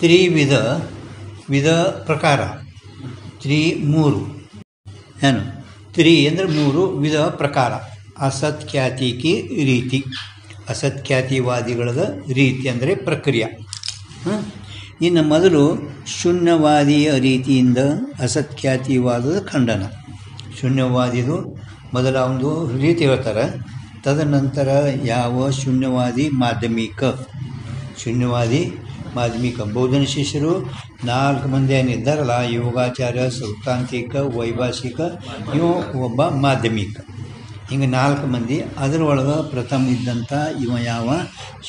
ತ್ರಿವಿಧ ವಿಧ ಪ್ರಕಾರ ಮೂರು ಏನು ತ್ರಿ ಅಂದರೆ ಮೂರು ವಿಧ ಪ್ರಕಾರ ಅಸತ್ಖ್ಯಾತಿಕಿ ರೀತಿ ಅಸತ್ಖ್ಯಾತಿವಾದಿಗಳದ ರೀತಿ ಅಂದರೆ ಪ್ರಕ್ರಿಯೆ. ಇನ್ನು ಮೊದಲು ಶೂನ್ಯವಾದಿಯ ರೀತಿಯಿಂದ ಅಸತ್ಖ್ಯಾತಿವಾದದ ಖಂಡನ. ಶೂನ್ಯವಾದಿದು ಮೊದಲ ಒಂದು ರೀತಿ ಹೇಳ್ತಾರೆ. ತದನಂತರ ಯಾವ ಶೂನ್ಯವಾದಿ ಮಾಧ್ಯಮಿಕ ಬೌದ್ಧನ ಶಿಷ್ಯರು 4 ಮಂದಿ ಏನಿದ್ದಾರಲ್ಲ, ಯೋಗಾಚಾರ್ಯ, ಸೌತಾಂತಿಕ, ವೈಭಾಷಿಕ, ಇವ ಒಬ್ಬ ಮಾಧ್ಯಮಿಕ, ಹಿಂಗೆ 4 ಮಂದಿ. ಅದರೊಳಗೆ ಪ್ರಥಮ ಇದ್ದಂಥ ಇವ ಯಾವ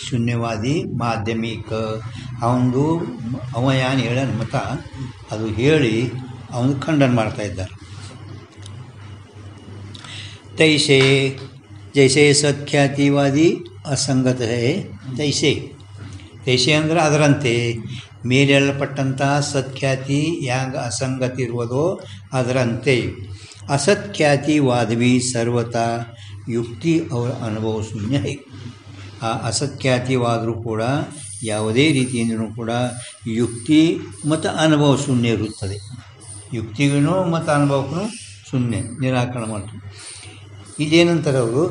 ಶೂನ್ಯವಾದಿ ಮಾಧ್ಯಮಿಕ. ಅವ ಏನು ಹೇಳ್ಯಾನ ಮತ ಅದು ಹೇಳಿ ಅವನು ಖಂಡನ ಮಾಡ್ತಾ ಇದ್ದಾರೆ. ತೈಸೆ ಜೈಸೆ ಸತ್ಖ್ಯಾತಿವಾದಿ ಅಸಂಗತ ತೈಸೆ ಅಂದರೆ ಅದರಂತೆ ಮೇಲೆ ಹೇಳಲ್ಪಟ್ಟಂಥ ಸತ್ಖ್ಯಾತಿ ಹ್ಯಾಂಗ ಅಸಂಗತಿ ಇರುವುದೋ ಅದರಂತೆ ಅಸತ್ಖ್ಯಾತಿವಾದವಿ ಸರ್ವತಾ ಯುಕ್ತಿ ಅವರ ಅನುಭವ ಶೂನ್ಯ. ಆ ಅಸತ್ಖ್ಯಾತಿವಾದರೂ ಕೂಡ ಯಾವುದೇ ರೀತಿಯಿಂದಲೂ ಕೂಡ ಯುಕ್ತಿ ಮತ್ತು ಅನುಭವ ಶೂನ್ಯ ಇರುತ್ತದೆ. ಯುಕ್ತಿಗೂ ಮತ್ತು ಅನುಭವಕ್ಕೂ ಶೂನ್ಯ, ನಿರಾಕರಣೆ ಮಾಡ್ತಾರೆ. ಇದೇನಂತಾರೆ ಅವರು,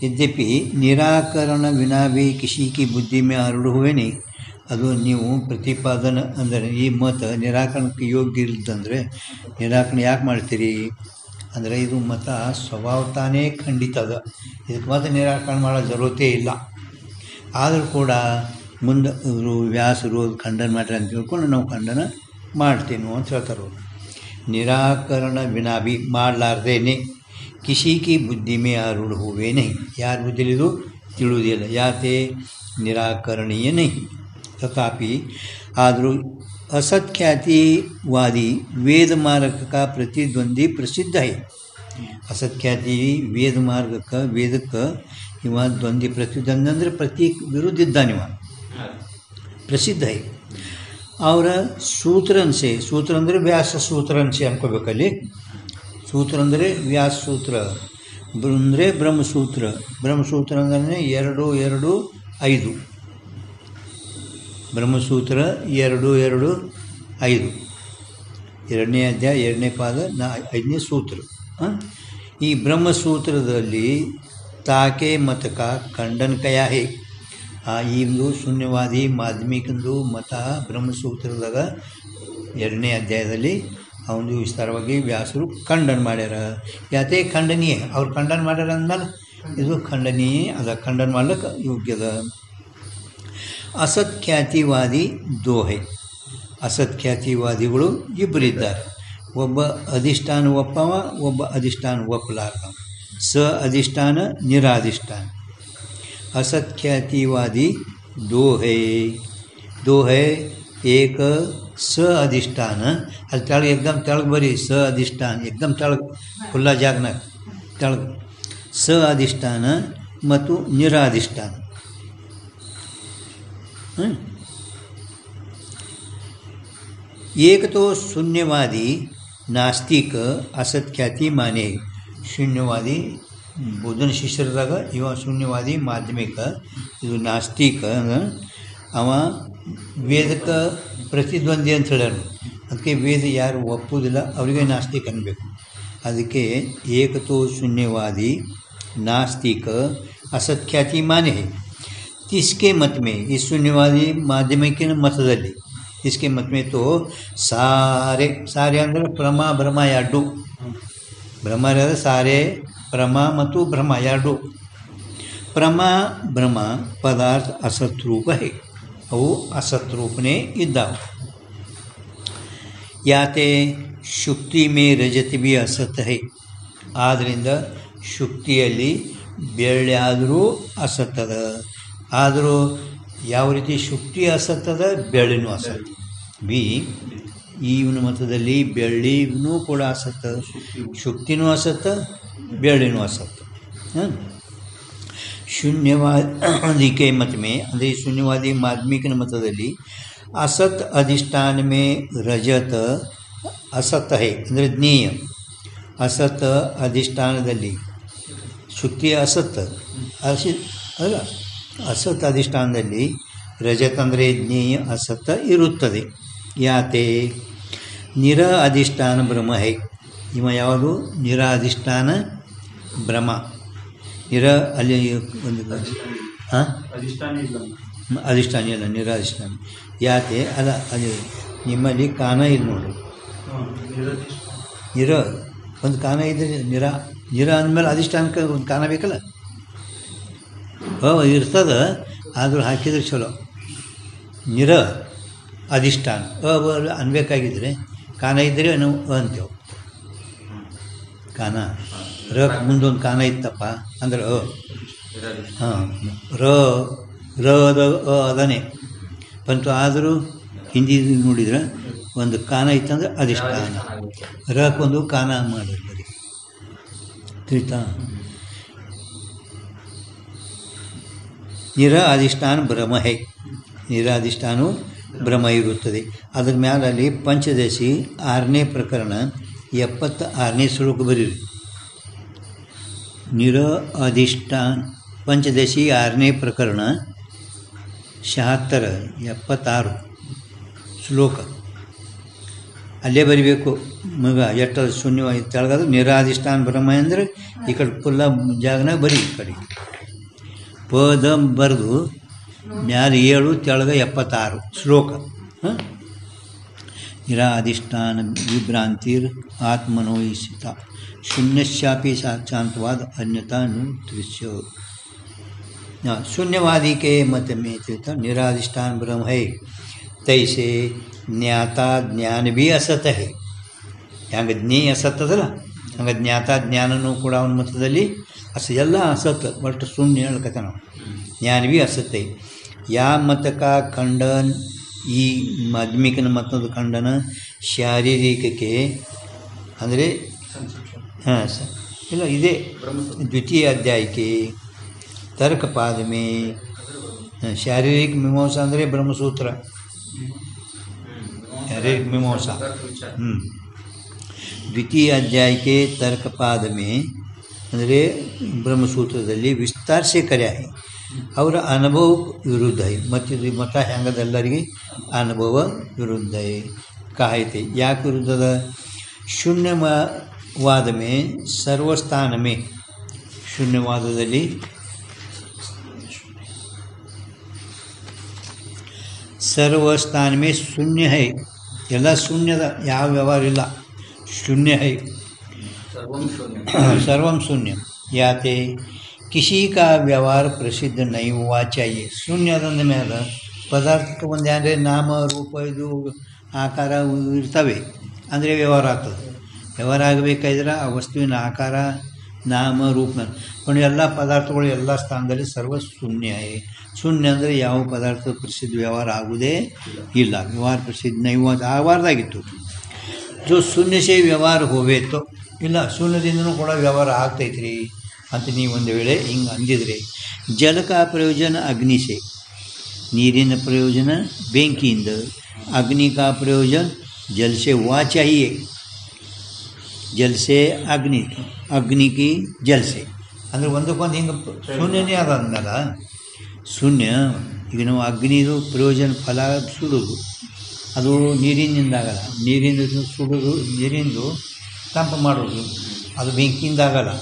ಯದ್ಯಪಿ ನಿರಾಕರಣ ವಿನಾ ಭಿ ಕಿಸಿ ಕಿ ಬುದ್ಧಿ ಮೇ ಆರೂಢ ಹುವೆ ನಹೀ. ಅದು ನೀವು ಪ್ರತಿಪಾದನೆ ಅಂದರೆ ಈ ಮತ ನಿರಾಕರಣಕ್ಕೆ ಯೋಗ್ಯ ಇಲ್ಲದಂದರೆ ನಿರಾಕರಣೆ ಯಾಕೆ ಮಾಡ್ತೀರಿ ಅಂದರೆ ಇದು ಮತ ಸ್ವಭಾವತಾನೇ ಖಂಡಿತ ಅದ, ಇದಕ್ಕೆ ಮತ್ತೆ ನಿರಾಕರಣೆ ಮಾಡೋ ಜರೂರತೆ ಇಲ್ಲ. ಆದರೂ ಕೂಡ ಮುಂದೆ ಅವರು ವ್ಯಾಸರು ಖಂಡನ ಮಾಡ್ರಿ ಅಂತ ತಿಳ್ಕೊಂಡು ನಾವು ಖಂಡನ ಮಾಡ್ತೀನೋ ಅಂತ ಹೇಳ್ತಾರೆ ಅವರು. ನಿರಾಕರಣ ವಿನಾಭಿ ಮಾಡಲಾರ್ದೇನೆ ಕಿಸಿ ಕಿ ಬುದ್ಧಿ ಮೇ ಆರೂಢ ಹುವೆ ನಹೀ. ಯಾರ ಬುದ್ಧಿಲಿದು ತಿಳಿಯುವುದಿಲ್ಲ. ಯಾತೆ ನಿರಾಕರಣೀಯ ನಹೀ. ತಥಾಪಿ ಆದರೂ ಅಸತ್ಖ್ಯಾತಿವಾದಿ ವೇದ ಮಾರ್ಗಕ್ಕೆ ಪ್ರತಿದ್ವಂದ್ವಿ ಪ್ರಸಿದ್ಧ ಹೈ. ಅಸತ್ಖ್ಯಾತಿ ವೇದ ಮಾರ್ಗಕ್ಕೆ ವೇದಕ್ಕೆ ಇವ ದ್ವಂದ್ವಿ ಪ್ರತಿದ್ವಂದ್ವಿ ಅಂದರೆ ಪ್ರತಿ ವಿರುದ್ಧ ಇದ್ದಾನಿವ, ಪ್ರಸಿದ್ಧ ಹೈ. ಅವರ ಸೂತ್ರನ್ಸೆ, ಸೂತ್ರ ಅಂದರೆ ವ್ಯಾಸ ಸೂತ್ರನ್ಸೆ ಅನ್ಕೋಬೇಕಲ್ಲಿ. ಸೂತ್ರ ಅಂದರೆ ವ್ಯಾಸ ಸೂತ್ರ ಅಂದರೆ ಬ್ರಹ್ಮಸೂತ್ರ. ಬ್ರಹ್ಮಸೂತ್ರ ಅಂದರೆ 2-2-5. ಬ್ರಹ್ಮಸೂತ್ರ 2-2-5, 2ನೇ ಅಧ್ಯಾಯ 2ನೇ ಪಾದ 5ನೇ ಸೂತ್ರ. ಈ ಬ್ರಹ್ಮಸೂತ್ರದಲ್ಲಿ ತಾಕೆ ಮತಕ ಖಂಡನ ಕಯ ಹೇ. ಈ ಒಂದು ಶೂನ್ಯವಾದಿ ಮಾಧ್ಯಮಿಕಂದು ಮತ ಬ್ರಹ್ಮಸೂತ್ರದಾಗ 2ನೇ ಅಧ್ಯಾಯದಲ್ಲಿ ಅವನು ವಿಸ್ತಾರವಾಗಿ ವ್ಯಾಸರು ಖಂಡನ ಮಾಡ್ಯಾರ. ಯಾತೆ ಖಂಡನೀಯ, ಅವ್ರು ಖಂಡನ ಮಾಡ್ಯಾರ ಅಂದಮೇಲೆ ಇದು ಖಂಡನೀಯ ಅದ, ಖಂಡನ ಮಾಡ್ಲಿಕ್ಕೆ ಯೋಗ್ಯದ. ಅಸತ್ಖ್ಯಾತಿವಾದಿ ದೋಹೆ. ಅಸತ್ಖ್ಯಾತಿವಾದಿಗಳು ಇಬ್ಬರಿದ್ದಾರೆ. ಒಬ್ಬ ಅಧಿಷ್ಠಾನ ಒಪ್ಪವ, ಒಬ್ಬ ಅಧಿಷ್ಠಾನ ಒಪ್ಪಲಾರ್ದವ. ಅಧಿಷ್ಠಾನ ನಿರಾಧಿಷ್ಠಾನ. ಅಸತ್ಖ್ಯಾತಿವಾದಿ ದೋಹೆ ಏಕ ಅಧಿಷ್ಠಾನ. ಅಲ್ಲಿ ತೆಳಗೆ ಎಕ್ದಮ್ ತೆಳಗೆ ಬರೀ ಅಧಿಷ್ಠಾನ, ಎಕ್ದಮ್ ತೆಳಗೆ ಖುಲ್ಲಾ ಜಾಗನಾಗ ತೆಳಗೆ ಅಧಿಷ್ಠಾನ ಮತ್ತು ನಿರಾಧಿಷ್ಠಾನ. ಏಕತೋ ಶೂನ್ಯವಾದಿ ನಾಸ್ತಿಕ ಅಸತ್ಖ್ಯಾತಿ ಮಾನೆ. ಶೂನ್ಯವಾದಿ ಬುದ್ಧನ ಶಿಷ್ಯರದಾಗ ಇವ ಶೂನ್ಯವಾದಿ ಮಾಧ್ಯಮಿಕ, ಇದು ನಾಸ್ತಿಕ. ಅವ ವೇದಕ್ಕೆ ಪ್ರತಿದ್ವಂದ್ವಿ ಅಂತ ಹೇಳ್ಯಾರ. ಅದಕ್ಕೆ ವೇದ ಯಾರು ಒಪ್ಪುವುದಿಲ್ಲ ಅವರಿಗೆ ನಾಸ್ತಿಕ ಅನ್ನಬೇಕು. ಅದಕ್ಕೆ ಏಕತೋ ಶೂನ್ಯವಾದಿ ನಾಸ್ತಿಕ ಅಸತ್ಖ್ಯಾತಿ ಮಾನೆ. इसके मत में, इस शून्यवादी माध्यमिक मतದಲ್ಲಿ इसके मत में तो सारे ಅಂದರೆ ಭ್ರಮ ಎರಡು. ಭ್ರಮ ಸಾರೆ ಭ್ರಮ ಮತ್ತು ಭ್ರಮ ಎರಡು. ಭ್ರಮ ಪದಾರ್ಥ ಅಸತ್ರೂಪ ಹೇ, ಅವು ಅಸತ್ರೂಪನೇ ಇದ್ದಾವೆ. ಯಾತೆ ಶುಕ್ತಿ ಮೇ ರಜತ ಬಿ ಅಸತ್ ಹೈ. ಆದ್ದರಿಂದ ಶುಕ್ತಿಯಲ್ಲಿ ಬೆಳ್ಳಿ ಆದರೂ ಅಸತ್ತದ. ಆದರೂ ಯಾವ ರೀತಿ ಶುಕ್ತಿ ಅಸತ್ತದ, ಬೆಳ್ಳಿನೂ ಅಸತ್. ಈವನ ಮತದಲ್ಲಿ ಬೆಳ್ಳಿನೂ ಕೂಡ ಅಸತ್ತ, ಶುಕ್ತಿನೂ ಅಸತ್ತ, ಬೆಳ್ಳಿನೂ ಅಸತ್ತ. ಶೂನ್ಯವಾದಿ ಮತ ಮೇ ಅಂದರೆ ಶೂನ್ಯವಾದಿ ಮಾಧ್ಯಮಿಕನ ಮತದಲ್ಲಿ असत अधिष्ठान में रजत असत है ಅಂದರೆ ಜ್ಞೇಯ. असत अधिष्ठानದಲ್ಲಿ ಶುಕ್ತಿ ಅಸತ್ ಅಲ್ಲ, असत अधिष्ठानದಲ್ಲಿ ರಜತ ಅಂದರೆ ಜ್ಞೇಯ ಅಸತ್ ಇರುತ್ತದೆ. ಯಾತೆ ನಿರ ಅಧಿಷ್ಠಾನ ಬ್ರಹ್ಮ ಹೈ. ಇವ ಯಾವುದು ನಿರಾಧಿಷ್ಠಾನ ಬ್ರಹ್ಮ. ನಿರ ಅಲ್ಲಿ ಒಂದು ಹಾಂ ಅಧಿಷ್ಠಾನ ಇಲ್ಲ, ನಿರಾಧಿಷ್ಠಾನ. ಯಾಕೆ ಅಲ್ಲ, ಅದು ನಿಮ್ಮಲ್ಲಿ ಕಾನ ಇಲ್ಲ ನೋಡ್ರಿ. ನಿರ ಒಂದು ಕಾನ ಇದ್ದರೆ ನಿರ ಅಂದಮೇಲೆ ಅಧಿಷ್ಠಾನಕ್ಕೆ ಒಂದು ಕಾನ ಬೇಕಲ್ಲ. ಇರ್ತದೆ, ಆದರೂ ಹಾಕಿದ್ರೆ ಚಲೋ. ನಿರ ಅಧಿಷ್ಠಾನ ಅನ್ಬೇಕಾಗಿದ್ರೆ ಕಾನ ಇದ್ದರೆ ನಾವು ಅಂತೇವೆ. ಕಾನ ರ ಮುಂದೊಂದು ಕಾನ ಇತ್ತಪ್ಪ ಅಂದ್ರೆ ಹಾಂ ರದ ಅದನೇ ಬಂತು. ಆದರೂ ಹಿಂದಿ ನೋಡಿದ್ರೆ ಒಂದು ಕಾನ ಇತ್ತಂದ್ರೆ ಅಧಿಷ್ಠಾನ, ರಕ್ಕೊಂದು ಕಾನ ಮಾಡಿರ್ತಾರೆ. ತಿಳಿತಾ? ನಿರ ಅಧಿಷ್ಠಾನ ಬ್ರಹ್ಮ ಹೈ. ನಿರಾಧಿಷ್ಠಾನವು ಬ್ರಹ್ಮ ಇರುತ್ತದೆ. ಅದ್ರ ಮ್ಯಾಲಲ್ಲಿ ಪಂಚದಶಿ 6ನೇ ಪ್ರಕರಣ 76ನೇ ಶ್ಲೋಕ ಬರೀರಿ. ನಿರ ಅಧಿಷ್ಠಾನ ಪಂಚದಶಿ 6ನೇ ಪ್ರಕರಣ 76 ಶ್ಲೋಕ ಅಲ್ಲೇ ಬರಿಬೇಕು ಮಗ. ಎಷ್ಟು ಶೂನ್ಯವಾಗಿ ತೆಳಗಾದ್ರೆ ನಿರಾಧಿಷ್ಠಾನ ಬ್ರಹ್ಮ ಅಂದರೆ ಈ ಕಡೆ ಫುಲ್ಲ ಜಾಗನಾಗ ಬರೀ. ಈ ಕಡೆ ಪದ ಬರೆದು ಮ್ಯಾಲೆ 7 ತೆಳಗ 76 ಶ್ಲೋಕ. ನಿರಾಧಿಷ್ಠಾನ ವಿಭ್ರಾಂತಿರ್ ಆತ್ಮನೋಯಿಸಿತ ಶೂನ್ಯಶ್ಯಾಪಿ ಸಾಕ್ಷಾಂತವಾದ ಅನ್ಯತಾ ನು ದೃಶ್ಯ. शून्यवादी के मत में चलता निराधिष्ठान ब्रह्म है, तैसे ज्ञाता ज्ञान भी असत है. ಹಂಗೆ ಜ್ಞೇಯ ಅಸತ್ ಅದಲ್ಲ, ಹಂಗೆ ಜ್ಞಾತ ಜ್ಞಾನನೂ ಕೂಡ ಅವನ ಮತದಲ್ಲಿ ಎಲ್ಲ ಅಸತ್, ಬಟ್ ಶೂನ್ಯ ಹೇಳ್ಕತ್ತ ನಾವು. ಜ್ಞಾನ ಭೀ ಅಸತ್ತೆ. ಯಾ ಮತಕ ಖಂಡನ್, ಈ ಮಾಧ್ಯಮಿಕನ ಮತ್ತೊಂದು ಖಂಡನ ಶಾರೀರಿಕಕ್ಕೆ ಅಂದರೆ ಹಾಂ ಇಲ್ಲ ಇದೇ ದ್ವಿತೀಯ ಅಧ್ಯಾಯಕ್ಕೆ तर्कपाद में शारीरिक मीमांसा ಅಂದರೆ ಬ್ರಹ್ಮಸೂತ್ರ. शारीरिक मीमांसा ದ್ವಿತೀಯ ಅಧ್ಯಾಯಕ್ಕೆ ತರ್ಕಪಾದ ಮೇ ಅಂದರೆ ಬ್ರಹ್ಮಸೂತ್ರದಲ್ಲಿ ವಿಸ್ತಾರ ಸೆ ಕರ್ಯ है. ಅವರ ಅನುಭವ ವಿರುದ್ಧ है. ಮತ್ತು ಮತ ಹೆಂಗದೆಲ್ಲರಿಗೆ ಅನುಭವ ವಿರುದ್ಧ है. ಕಾಯ್ತೆ ಯಾಕೆ ವಿರುದ್ಧದ? ಶೂನ್ಯವಾದ ಮೇ ಸರ್ವಸ್ಥಾನ ಮೇ, ಶೂನ್ಯವಾದದಲ್ಲಿ सर्वस्थान में शून्य है. ಎಲ್ಲ ಶೂನ್ಯದ, ಯಾವ ವ್ಯವಹಾರ ಇಲ್ಲ, ಶೂನ್ಯ है. सर्वम शून्य. याते किसी का व्यवहार प्रसिद्ध नहीं हुआ चाहिए. ಶೂನ್ಯದಂದ ಮೇಲೆ ಪದಾರ್ಥಕ್ಕೆ ಒಂದು ಅಂದರೆ ನಾಮ ರೂಪ ಇದು ಆಕಾರ ಇರ್ತವೆ ಅಂದರೆ ವ್ಯವಹಾರ ಆಗ್ತದೆ. ವ್ಯವಹಾರ ಆಗಬೇಕಾದ್ರೆ ಆ ವಸ್ತುವಿನ ಆಕಾರ ನಾಮ ರೂಪ पण ಎಲ್ಲ ಪದಾರ್ಥಗಳು ಎಲ್ಲ ಸ್ಥಾನದಲ್ಲಿ ಸರ್ವ ಶೂನ್ಯ. ಶೂನ್ಯ ಅಂದರೆ ಯಾವ ಪದಾರ್ಥ ಪ್ರಸಿದ್ಧ ವ್ಯವಹಾರ ಆಗುವುದೇ ಇಲ್ಲ. ವ್ಯವಹಾರ ಪ್ರಸಿದ್ಧ ನೈವ ಆಗಬಾರ್ದಾಗಿತ್ತು. ಜೋ ಶೂನ್ಯ ಸೇ ವ್ಯವಹಾರ ಹೋವೇತೋ, ಇಲ್ಲ ಶೂನ್ಯದಿಂದನೂ ಕೂಡ ವ್ಯವಹಾರ ಆಗ್ತೈತ್ರಿ ಅಂತ ನೀವು ಒಂದು ವೇಳೆ ಹಿಂಗೆ ಅಂದಿದ್ರೆ. ಜಲಕ ಪ್ರಯೋಜನ ಅಗ್ನಿಸೆ, ನೀರಿನ ಪ್ರಯೋಜನ ಬೆಂಕಿಯಿಂದ. ಅಗ್ನಿ ಕಾ ಪ್ರಯೋಜನ ಜಲ್ಸೆ ವಾ ಚಾಹಿಯೇ, ಜಲ್ಸೆ ಅಗ್ನಿ, ಅಗ್ನಿಕಿ ಜಲ್ಸೆ ಅಂದರೆ ಒಂದಕ್ಕೊಂದು ಹಿಂಗೆ ಶೂನ್ಯನೇ ಆದಂದಲ್ಲ. ಶೂನ್ಯ ಈಗ ನಾವು ಅಗ್ನಿದು ಪ್ರಯೋಜನ ಫಲ ಸುಡೋದು, ಅದು ನೀರಿನಿಂದಾಗಲ್ಲ. ನೀರಿಂದ ಸುಡೋದು, ನೀರಿಂದು ತಂಪು ಮಾಡೋದು, ಅದು ಬೆಂಕಿಯಿಂದಾಗಲ್ಲ.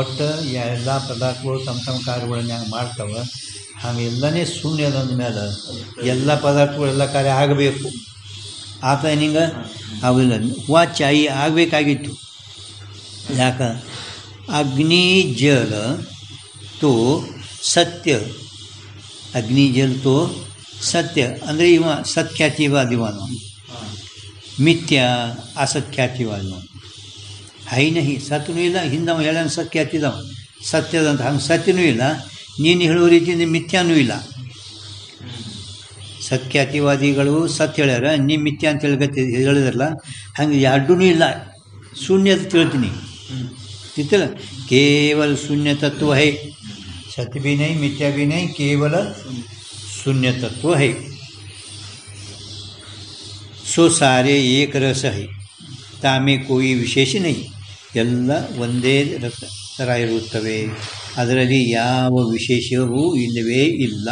ಒಟ್ಟು ಎಲ್ಲ ಪದಾರ್ಥಗಳು ತಮ್ಮ ಕಾರ್ಯಗಳನ್ನ ಹಂಗೆ ಮಾಡ್ತಾವೆ. ಹಾಗೆ ಎಲ್ಲನೇ ಶೂನ್ಯದಂದ ಮೇಲೆ ಎಲ್ಲ ಪದಾರ್ಥಗಳು ಎಲ್ಲ ಕಾರ್ಯ ಆಗಬೇಕು. ಆತ ನಿಂಗೆ ಅವೆಲ್ಲ ವಾಚಾಯಿ ಆಗಬೇಕಾಗಿತ್ತು. ಯಾಕೆ? ಅಗ್ನಿ ಜಲ ತೋ ಸತ್ಯ, ಅಗ್ನಿ ಜಲ ತೋ ಸತ್ಯ ಅಂದರೆ ಇವ ಸತ್ಖ್ಯಾತಿವಾದಿವನು, ಮಿಥ್ಯ ಅಸತ್ಖ್ಯಾತಿವಾದಿವನು. ಹೈ ನಹಿ, ಸತ್ಯನೂ ಇಲ್ಲ, ಹಿಂದವ ಹೇಳೋಣ ಸತ್ಖ್ಯಾತಿದವ ಸತ್ಯದಂತ. ಹಂಗೆ ಸತ್ಯನೂ ಇಲ್ಲ, ನೀನು ಹೇಳುವ ರೀತಿಯಿಂದ ಮಿಥ್ಯಾನೂ ಇಲ್ಲ. ಸತ್ಖ್ಯಾತಿವಾದಿಗಳು ಸತ್ಯ ಹೇಳ್ಯಾರ, ನೀ ಮಿಥ್ಯ ಅಂತ ಹೇಳಿದ್ರಲ್ಲ, ಹಂಗೆ ಎರಡೂ ಇಲ್ಲ. ಶೂನ್ಯ ಅಂತ ತಿಳ್ತೀನಿ ತಿಳ್ತಿಲ್ಲ. ಕೇವಲ ಶೂನ್ಯ ತತ್ವ ಹೈ, सत्य भी नहीं मिथ्या भी नहीं, केवल शून्य तत्व है. सो सारे एक रस है, तामे कोई विशेष नहीं. ಎಲ್ಲ ಒಂದೇ ಥರ ಇರುತ್ತವೆ, ಅದರಲ್ಲಿ ಯಾವ ವಿಶೇಷವೂ ಇಲ್ಲವೇ ಇಲ್ಲ.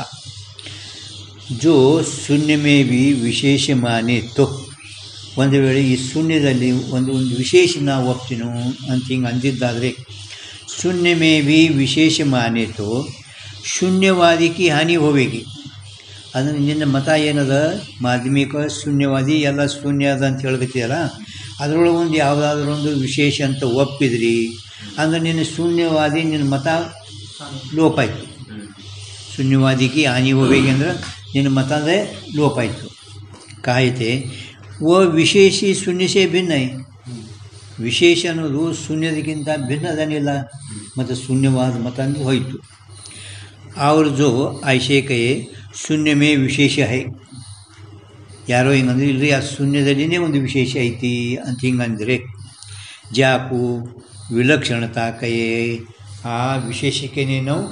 ಜೋ ಶೂನ್ಯ ಮೇ ಬಿ ವಿಶೇಷ ಮಾನೆ ತೋ, ಒಂದು ವೇಳೆ ಈ ಶೂನ್ಯದಲ್ಲಿ ಒಂದು ವಿಶೇಷ ನಾವು ಒಪ್ತೀನೋ ಅಂತ ಹಿಂಗೆ ಅಂದಿದ್ದಾದರೆ, ಶೂನ್ಯ ಮೇ ಬಿ ವಿಶೇಷ ಮಾನೆ ತೋ ಶೂನ್ಯವಾದಿಗೆ ಹಾನಿ ಹೋವೇಗಿ. ಅದನ್ನು ನಿನ್ನ ಮತ ಏನದ, ಮಾಧ್ಯಮಿಕ ಶೂನ್ಯವಾದಿ ಎಲ್ಲ ಶೂನ್ಯ ಅದ ಅಂತ ಹೇಳ್ಕತ್ತೀಯಲ್ಲ, ಅದರೊಳಗೆ ಒಂದು ಯಾವುದಾದ್ರೂ ಒಂದು ವಿಶೇಷ ಅಂತ ಒಪ್ಪಿದ್ರಿ ಅಂದರೆ ನಿನ್ನ ಶೂನ್ಯವಾದಿ ನಿನ್ನ ಮತ ಲೋಪ ಆಯಿತು. ಶೂನ್ಯವಾದಿಗೆ ಹಾನಿ ಹೋವೇಗಿ ಅಂದ್ರೆ ನಿನ್ನ ಮತ ಅಂದರೆ ಲೋಪ ಆಯಿತು. ಕಾಯ್ತೆ ವ ವಿಶೇಷಿ ಶೂನ್ಯಸೇ ಭಿನ್ನ, ವಿಶೇಷ ಅನ್ನೋದು ಶೂನ್ಯದಕ್ಕಿಂತ ಭಿನ್ನದನಿಲ್ಲ, ಮತ್ತು ಶೂನ್ಯವಾದ ಮತ ಅಂದ್ರೆ ಹೋಯಿತು. ಅವ್ರ ಜೋ ಐಶೇ ಕಹೆ ಶೂನ್ಯ ಮೇ ವಿಶೇಷ ಹೈ, ಯಾರೋ ಹಿಂಗಂದ್ರೆ ಇಲ್ಲರಿ ಆ ಶೂನ್ಯದಲ್ಲಿನೇ ಒಂದು ವಿಶೇಷ ಐತಿ ಅಂತ ಹಿಂಗಂದರೆ, ಜಾಕು ವಿಲಕ್ಷಣತಾ ಕಹೆ, ಆ ವಿಶೇಷಕ್ಕೇನೆ ನಾವು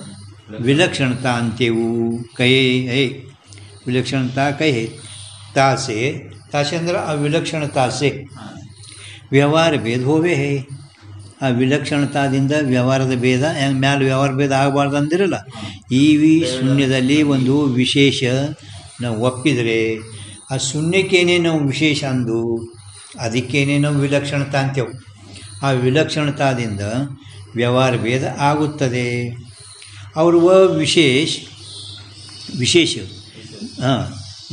ವಿಲಕ್ಷಣತಾ ಅಂತೇವು. ಕಹೆ ಹೇ ವಿಲಕ್ಷಣತಾ ಕಹೆ ತಾಸೆ, ತಾಸೆ ಅಂದ್ರೆ ಆ ವಿಲಕ್ಷಣತಾಸೆ ವ್ಯವಹಾರ ಭೇದ ಹೋವೇ ಹೇ. ಆ ವಿಲಕ್ಷಣತಾದಿಂದ ವ್ಯವಹಾರದ ಭೇದ ಮ್ಯಾಲೆ ವ್ಯವಹಾರ ಭೇದ ಆಗಬಾರ್ದು ಅಂದಿರಲ್ಲ, ಈ ಶೂನ್ಯದಲ್ಲಿ ಒಂದು ವಿಶೇಷ ನಾವು ಒಪ್ಪಿದರೆ ಆ ಶೂನ್ಯಕ್ಕೇನೆ ನಾವು ವಿಶೇಷ ಅಂದು ಅದಕ್ಕೇನೆ ನಾವು ವಿಲಕ್ಷಣತಾ ಅಂತೇವು. ಆ ವಿಲಕ್ಷಣತಾದಿಂದ ವ್ಯವಹಾರ ಭೇದ ಆಗುತ್ತದೆ. ಅವರು विशेष हाँ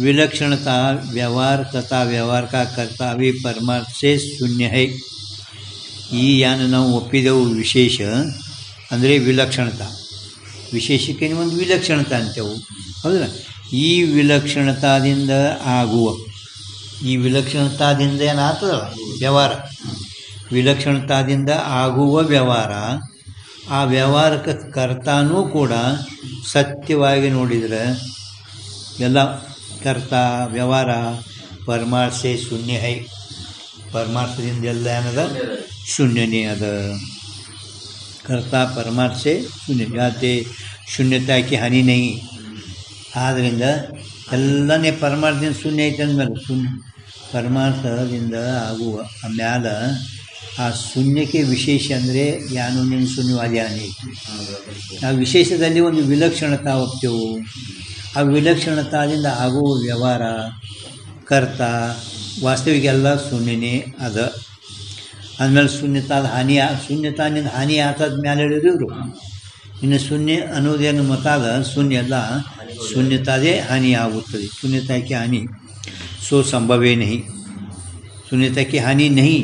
विलक्षणता व्यवहार तथा व्यवहार का कर्ता भी परमार्थ से शून्य है. ಈ ಯಾನು ನಾವು ಒಪ್ಪಿದೆವು ವಿಶೇಷ ಅಂದರೆ ವಿಲಕ್ಷಣತಾ, ವಿಶೇಷಕ್ಕೆ ಒಂದು ವಿಲಕ್ಷಣತಾ ಅಂತೇವು ಹೌದಲ್ಲ. ಈ ವಿಲಕ್ಷಣತಾದಿಂದ ಆಗುವ, ಈ ವಿಲಕ್ಷಣತಾದಿಂದ ಏನಾಗ್ತದಲ್ಲ ವ್ಯವಹಾರ, ವಿಲಕ್ಷಣತಾದಿಂದ ಆಗುವ ವ್ಯವಹಾರ, ಆ ವ್ಯವಹಾರಕ್ಕೆ ಕರ್ತಾನೂ ಕೂಡ ಸತ್ಯವಾಗಿ ನೋಡಿದರೆ ಎಲ್ಲ ಕರ್ತ ವ್ಯವಹಾರ ಪರಮಾರ್ಥ ಸೇ ಶೂನ್ಯ ಹೈ, ಪರಮಾರ್ಥದಿಂದ ಎಲ್ಲ ಏನದ ಶೂನ್ಯನೇ ಅದ. ಕರ್ತ ಪರಮಾರ್ಥ ಸೇ ಶೂನ್ಯ ಯಾತೆ ಶೂನ್ಯತಾಕಿ ಹಾನಿ ನೈ. ಆದ್ದರಿಂದ ಎಲ್ಲನೇ ಪರಮಾರ್ಥದಿಂದ ಶೂನ್ಯ ಐತೆ ಅಂದಮೇಲೆ ಶೂನ್ಯ ಪರಮಾರ್ಥದಿಂದ ಆಗುವ ಮ್ಯಾಲ ಆ ಶೂನ್ಯಕ್ಕೆ ವಿಶೇಷ ಅಂದರೆ ಯಾನು ನಿನ್ನ ಶೂನ್ಯವಾದಿ ಹಾನಿ ಐತಿ. ಆ ವಿಶೇಷದಲ್ಲಿ ಒಂದು ವಿಲಕ್ಷಣತಾ ಒಪ್ತೇವು. ಆ ವಿಲಕ್ಷಣತಾದಿಂದ ಆಗುವ ವ್ಯವಹಾರ ಕರ್ತ ವಾಸ್ತವಿಕ ಎಲ್ಲ ಶೂನ್ಯನೇ ಅದ. ಆದಮೇಲೆ ಶೂನ್ಯತಾದ ಹಾನಿ, ಶೂನ್ಯತಾನಿಂದ ಹಾನಿ ಆತದ ಮೇಲೆ ಹೇಳಿದ್ರು. ಇನ್ನು ಶೂನ್ಯ ಅನ್ನೋದೇನು ಮತ ಅದ, ಶೂನ್ಯ ಅಲ್ಲ, ಶೂನ್ಯತಾದೇ ಹಾನಿ ಆಗುತ್ತದೆ. ಶೂನ್ಯತಾಕ್ಕೆ ಹಾನಿ ಸೋ ಸಂಭವೇ ನಹಿ, ಶೂನ್ಯತಾಕ್ಕೆ ಹಾನಿ ನಹಿ.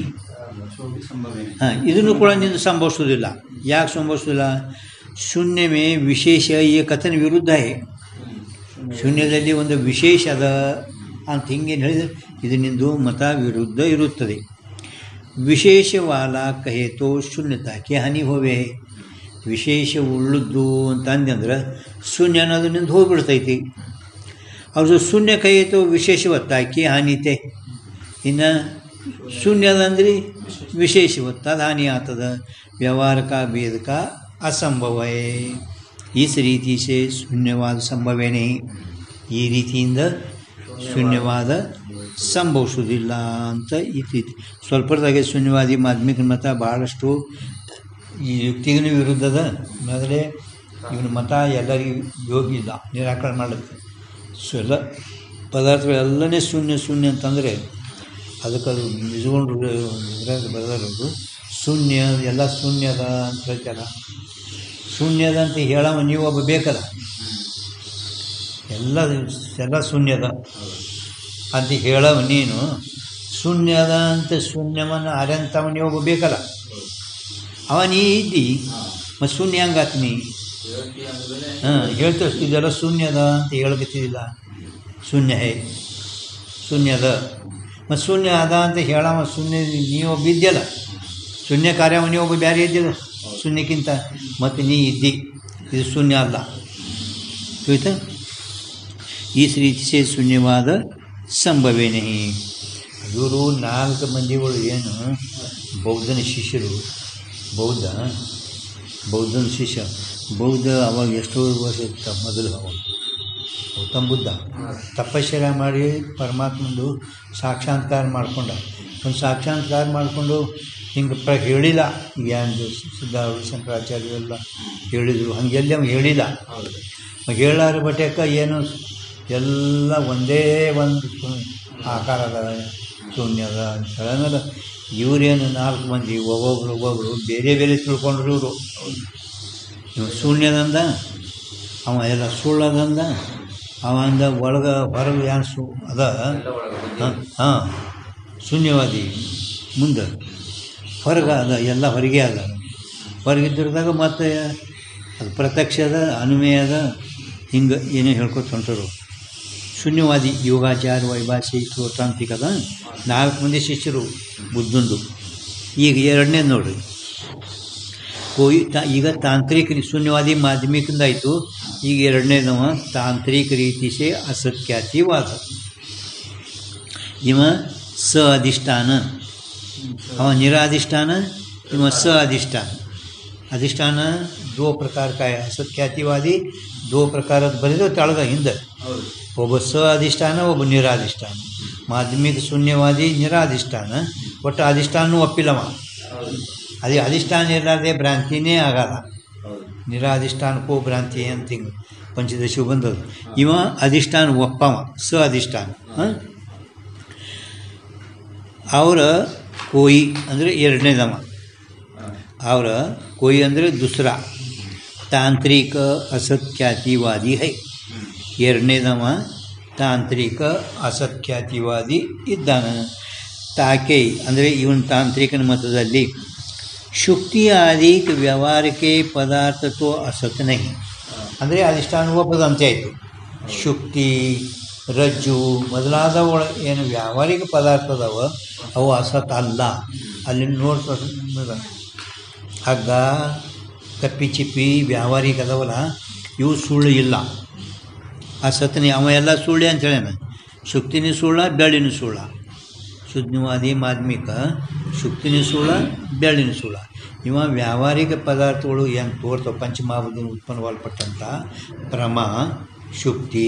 ಹಾಂ, ಇದನ್ನು ಕೂಡ ನಿಂದು ಸಂಭವಿಸೋದಿಲ್ಲ. ಯಾಕೆ ಸಂಭವಿಸೋದಿಲ್ಲ? ಶೂನ್ಯ ಮೇ ವಿಶೇಷ ಈ ಕಥನ ವಿರುದ್ಧ ಹೇ. ಶೂನ್ಯದಲ್ಲಿ ಒಂದು ವಿಶೇಷ ಅದ ಅಂತ ಹಿಂಗೇನು ಹೇಳಿದರೆ ಇದು ನಿಂದು ಮತ ವಿರುದ್ಧ ಇರುತ್ತದೆ. ವಿಶೇಷವಾಲ ಕಹೇತೋ ಶೂನ್ಯತಾಕ್ಕೆ ಹಾನಿ ಹೋವೆ. ವಿಶೇಷ ಉಳ್ಳುದ್ದು ಅಂತ ಅಂದಂದ್ರೆ ಶೂನ್ಯ ಅನ್ನೋದು ನಿಂದು ಹೋಗ್ಬಿಡ್ತೈತಿ. ಅವ್ರದ್ದು ಶೂನ್ಯ ಕಹೇತೋ ವಿಶೇಷವತ್ತಾಕಿ ಹಾನಿತೆ. ಇನ್ನು ಶೂನ್ಯದಂದ್ರೆ ವಿಶೇಷವತ್ತಾದ ಹಾನಿ ಆಗ್ತದ. ವ್ಯವಹಾರಕ ಭೇದಕ ಅಸಂಭವ. ಇಸ್ ರೀತಿ ಸೇ ಶೂನ್ಯವಾದ ಸಂಭವೇನೇ. ಈ ರೀತಿಯಿಂದ ಶೂನ್ಯವಾದ ಸಂಭವಿಸೋದಿಲ್ಲ ಅಂತ ಇರ್ತೈತಿ. ಸ್ವಲ್ಪದಾಗೆ ಶೂನ್ಯವಾದಿ ಮಾಧ್ಯಮಿಕ ಮತ ಭಾಳಷ್ಟು ಈ ಯುಕ್ತಿಗೂ ವಿರುದ್ಧದ. ಮೊದಲೇ ಇವನ ಮತ ಎಲ್ಲರಿಗೂ ಯೋಗಿ ಇಲ್ಲ, ನಿರಾಕರಣೆ ಮಾಡುತ್ತೆ. ಎಲ್ಲ ಪದಾರ್ಥಗಳೆಲ್ಲನೇ ಶೂನ್ಯ ಶೂನ್ಯ ಅಂತಂದರೆ ಅದಕ್ಕೆ ಅದು ನಿಜಗೊಂಡು ಇದ್ರಾಗ ಬರೆದವರು ಶೂನ್ಯ ಎಲ್ಲ ಶೂನ್ಯದ ಅಂತ ಹೇಳ್ತಾರ. ಶೂನ್ಯದ ಅಂತ ಹೇಳವ ನೀವು ಒಬ್ಬ ಬೇಕಲ್ಲ, ಎಲ್ಲ ಶೂನ್ಯದ ಅಂತ ಹೇಳವ ನೀನು. ಶೂನ್ಯದ ಅಂತ ಶೂನ್ಯವನ್ನು ಅರಂತವ ನೀವು ಒಬ್ಬ ಬೇಕಲ್ಲ, ಅವ ನೀ ಇದ್ದಿ ಮತ್ತು ಶೂನ್ಯ ಹಂಗಾತ ನೀ. ಹಾಂ, ಹೇಳ್ತೇವೆ ಇದೆಲ್ಲ ಶೂನ್ಯದ ಅಂತ ಹೇಳಕತ್ತಿದ್ದಿಲ್ಲ. ಶೂನ್ಯ ಹೇ ಶೂನ್ಯದ ಮತ್ತು ಶೂನ್ಯ ಅದ ಅಂತ ಹೇಳವ ಶೂನ್ಯ ನೀವೊಬ್ಬ ಇದ್ಯಲ್ಲ. ಶೂನ್ಯ ಕಾರ್ಯವ ನೀವೊಬ್ಬ ಬೇರೆ ಇದ್ದಿಲ್ಲ ಶೂನ್ಯಕ್ಕಿಂತ, ಮತ್ತು ನೀ ಇದ್ದಿ. ಇದು ಶೂನ್ಯ ಅಲ್ಲ. ಆಯ್ತಾ? ಈ ರೀತಿ ಸೇ ಶೂನ್ಯವಾದ ಸಂಭವೇ ನಹಿ. ಇವರು 4 ಮಂದಿಗಳು ಏನು ಬೌದ್ಧನ ಶಿಷ್ಯರು. ಬೌದ್ಧನ ಶಿಷ್ಯ ಬೌದ್ಧ ಅವಾಗ ಎಷ್ಟೋ ವರ್ಷ ಇರ್ತ ಮೊದಲು. ಗೌತಮ ಬುದ್ಧ ತಪಶ್ಚರ್ಯ ಮಾಡಿ ಪರಮಾತ್ಮಂದು ಸಾಕ್ಷಾತ್ಕಾರ ಮಾಡ್ಕೊಂಡ. ಒಂದು ಸಾಕ್ಷಾತ್ಕಾರ ಮಾಡಿಕೊಂಡು ಹಿಂಗೆ ಹೇಳಿಲ್ಲ. ಏನು ಸಿದ್ಧಾರೂಢ ಶಂಕರಾಚಾರ್ಯರೆಲ್ಲ ಹೇಳಿದರು, ಹಂಗೆಲ್ಲ ಹೇಳಿಲ್ಲ. ಹೇಳಾರ ಬಟ್ಟೆಕ ಏನು ಎಲ್ಲ ಒಂದೇ ಒಂದು ಆಕಾರದ ಶೂನ್ಯದ ಅಂತ ಹೇಳೋಣ. ಇವರೇನು 4 ಮಂದಿ ಒಬ್ಬೊಬ್ರು ಬೇರೆ ಬೇರೆ ತಿಳ್ಕೊಂಡ್ರು ಇವರು. ಇವ ಶೂನ್ಯದಂದ, ಅವ ಎಲ್ಲ ಸುಳ್ಳದಂದ, ಅವಂದ ಒಳಗೆ ಹೊರಗೆ ಏನು ಅದ. ಹಾಂ, ಶೂನ್ಯವಾದಿ ಮುಂದೆ ಹೊರಗೆ ಅದ, ಎಲ್ಲ ಹೊರಗೆ ಅದ. ಹೊರಗಿದ್ದಿರ್ದಾಗ ಮತ್ತು ಅದು ಪ್ರತ್ಯಕ್ಷ ಅದ, ಅನುಮೇಯ ಅದ, ಹಿಂಗೆ ಏನೇ ಹೇಳ್ಕೊತ ಹೊಂಟರು. ಶೂನ್ಯವಾದಿ ಯೋಗಾಚಾರ, ವೈಭಾಷಿ, ತಾಂತ್ರಿಕದ 4 ಮಂದಿ ಶಿಷ್ಯರು ಬುದ್ಧಂದು. ಈಗ 2ನೇದು ನೋಡ್ರಿ, ಈಗ ತಾಂತ್ರಿಕ ಶೂನ್ಯವಾದಿ ಮಾಧ್ಯಮಿಕಂದಾಯಿತು. ಈಗ 2ನೇದವ ತಾಂತ್ರಿಕ ರೀತಿ ಸೇ ಅಸತ್ಯಾತಿವಾದ. ಇವ ಸ ಅಧಿಷ್ಠಾನ, ಅವ ನಿರಾಧಿಷ್ಠಾನ, ಇವ ಸ अधिष्ठान. अधिष्ठान 2 प्रकार का है. असत्यातिवादी 2 ಪ್ರಕಾರದ ಬರೆದು ತಳಗ ಹಿಂದೆ ಒಬ್ಬ ಸ ಅಧಿಷ್ಠಾನ, ಒಬ್ಬ ನಿರಾಧಿಷ್ಠಾನ. ಮಾಧ್ಯಮಿಕ ಶೂನ್ಯವಾದಿ ನಿರಾಧಿಷ್ಠಾನ, ಒಟ್ಟು ಅಧಿಷ್ಠಾನೂ ಒಪ್ಪಿಲ್ಲವ. ಅದೇ ಅಧಿಷ್ಠಾನ ಇರಲಾರ್ದೆ ಭ್ರಾಂತಿನೇ ಆಗಲ್ಲ. ನಿರಾಧಿಷ್ಠಾನಕ್ಕೂ ಭ್ರಾಂತಿ ಅಂತ ಹಿಂಗೆ ಪಂಚದಶಿವು ಬಂದದ್ದು. ಇವ ಅಧಿಷ್ಠಾನ ಒಪ್ಪವ, ಸ ಅಧಿಷ್ಠಾನ. ಅವರ ಕೋಯಿ ಅಂದರೆ 2ನೇದವ. ಅವರ कोई ಅಂದರೆ दूसरा ತಾಂತ್ರಿಕ ಅಸತ್ಯಾತಿವಾದಿ ಹೈ. 2ನೇದವ ತಾಂತ್ರಿಕ ಅಸತ್ಯಾತಿವಾದಿ ಇದ್ದಾನೆ. ತಾಕೆ ಅಂದರೆ ಇವನ ತಾಂತ್ರಿಕನ ಮತದಲ್ಲಿ ಶುಕ್ತಿ ಆದಿ ವ್ಯವಹಾರಿಕ ಪದಾರ್ಥ ತೋ ಅಸತ್ ನಹಿ, ಅಂದರೆ ಅಧಿಷ್ಠಾನ ಒಪ್ಪದಂತೆ ಆಯಿತು. ಶುಕ್ತಿ, ರಜ್ಜು ಮೊದಲಾದವ ಏನು ವ್ಯಾವಹಾರಿಕ ಪದಾರ್ಥ ಅದಾವ ಅವು ಅಸತ್ ಅಲ್ಲ. ಅಲ್ಲಿ ನೋಡ್ತದ ಹಗ್ಗ, ಕಪ್ಪಿ ಚಿಪ್ಪಿ ವ್ಯಾವಹಾರಿಕ ಅದಾವಲ್ಲ, ಇವು ಸುಳ್ಳು ಇಲ್ಲ, ಅಸತ್ನೇ. ಅವ ಎಲ್ಲ ಸುಳ್ಳೆ ಅಂತ ಹೇಳ್ಯಾನ. ಶುಕ್ತಿನೂ ಸುಳ್ಳ, ಬೆಳ್ಳಿನೂ ಸುಳ್ಳ. ಶೂನ್ಯವಾದಿ ಮಾಧ್ಯಮಿಕ ಶುಕ್ತಿನೂ ಸುಳ್ಳ, ಬೆಳ್ಳಿನೂ ಸುಳ್ಳ. ಇವ ವ್ಯಾವಹಾರಿಕ ಪದಾರ್ಥಗಳು ಏನು ತೋರ್ತಾವೆ, ಪಂಚಮಹಾಭೂತದಿಂದ ಉತ್ಪನ್ನವಾಗಲ್ಪಟ್ಟಂಥ ಭ್ರಮ, ಶುಕ್ತಿ,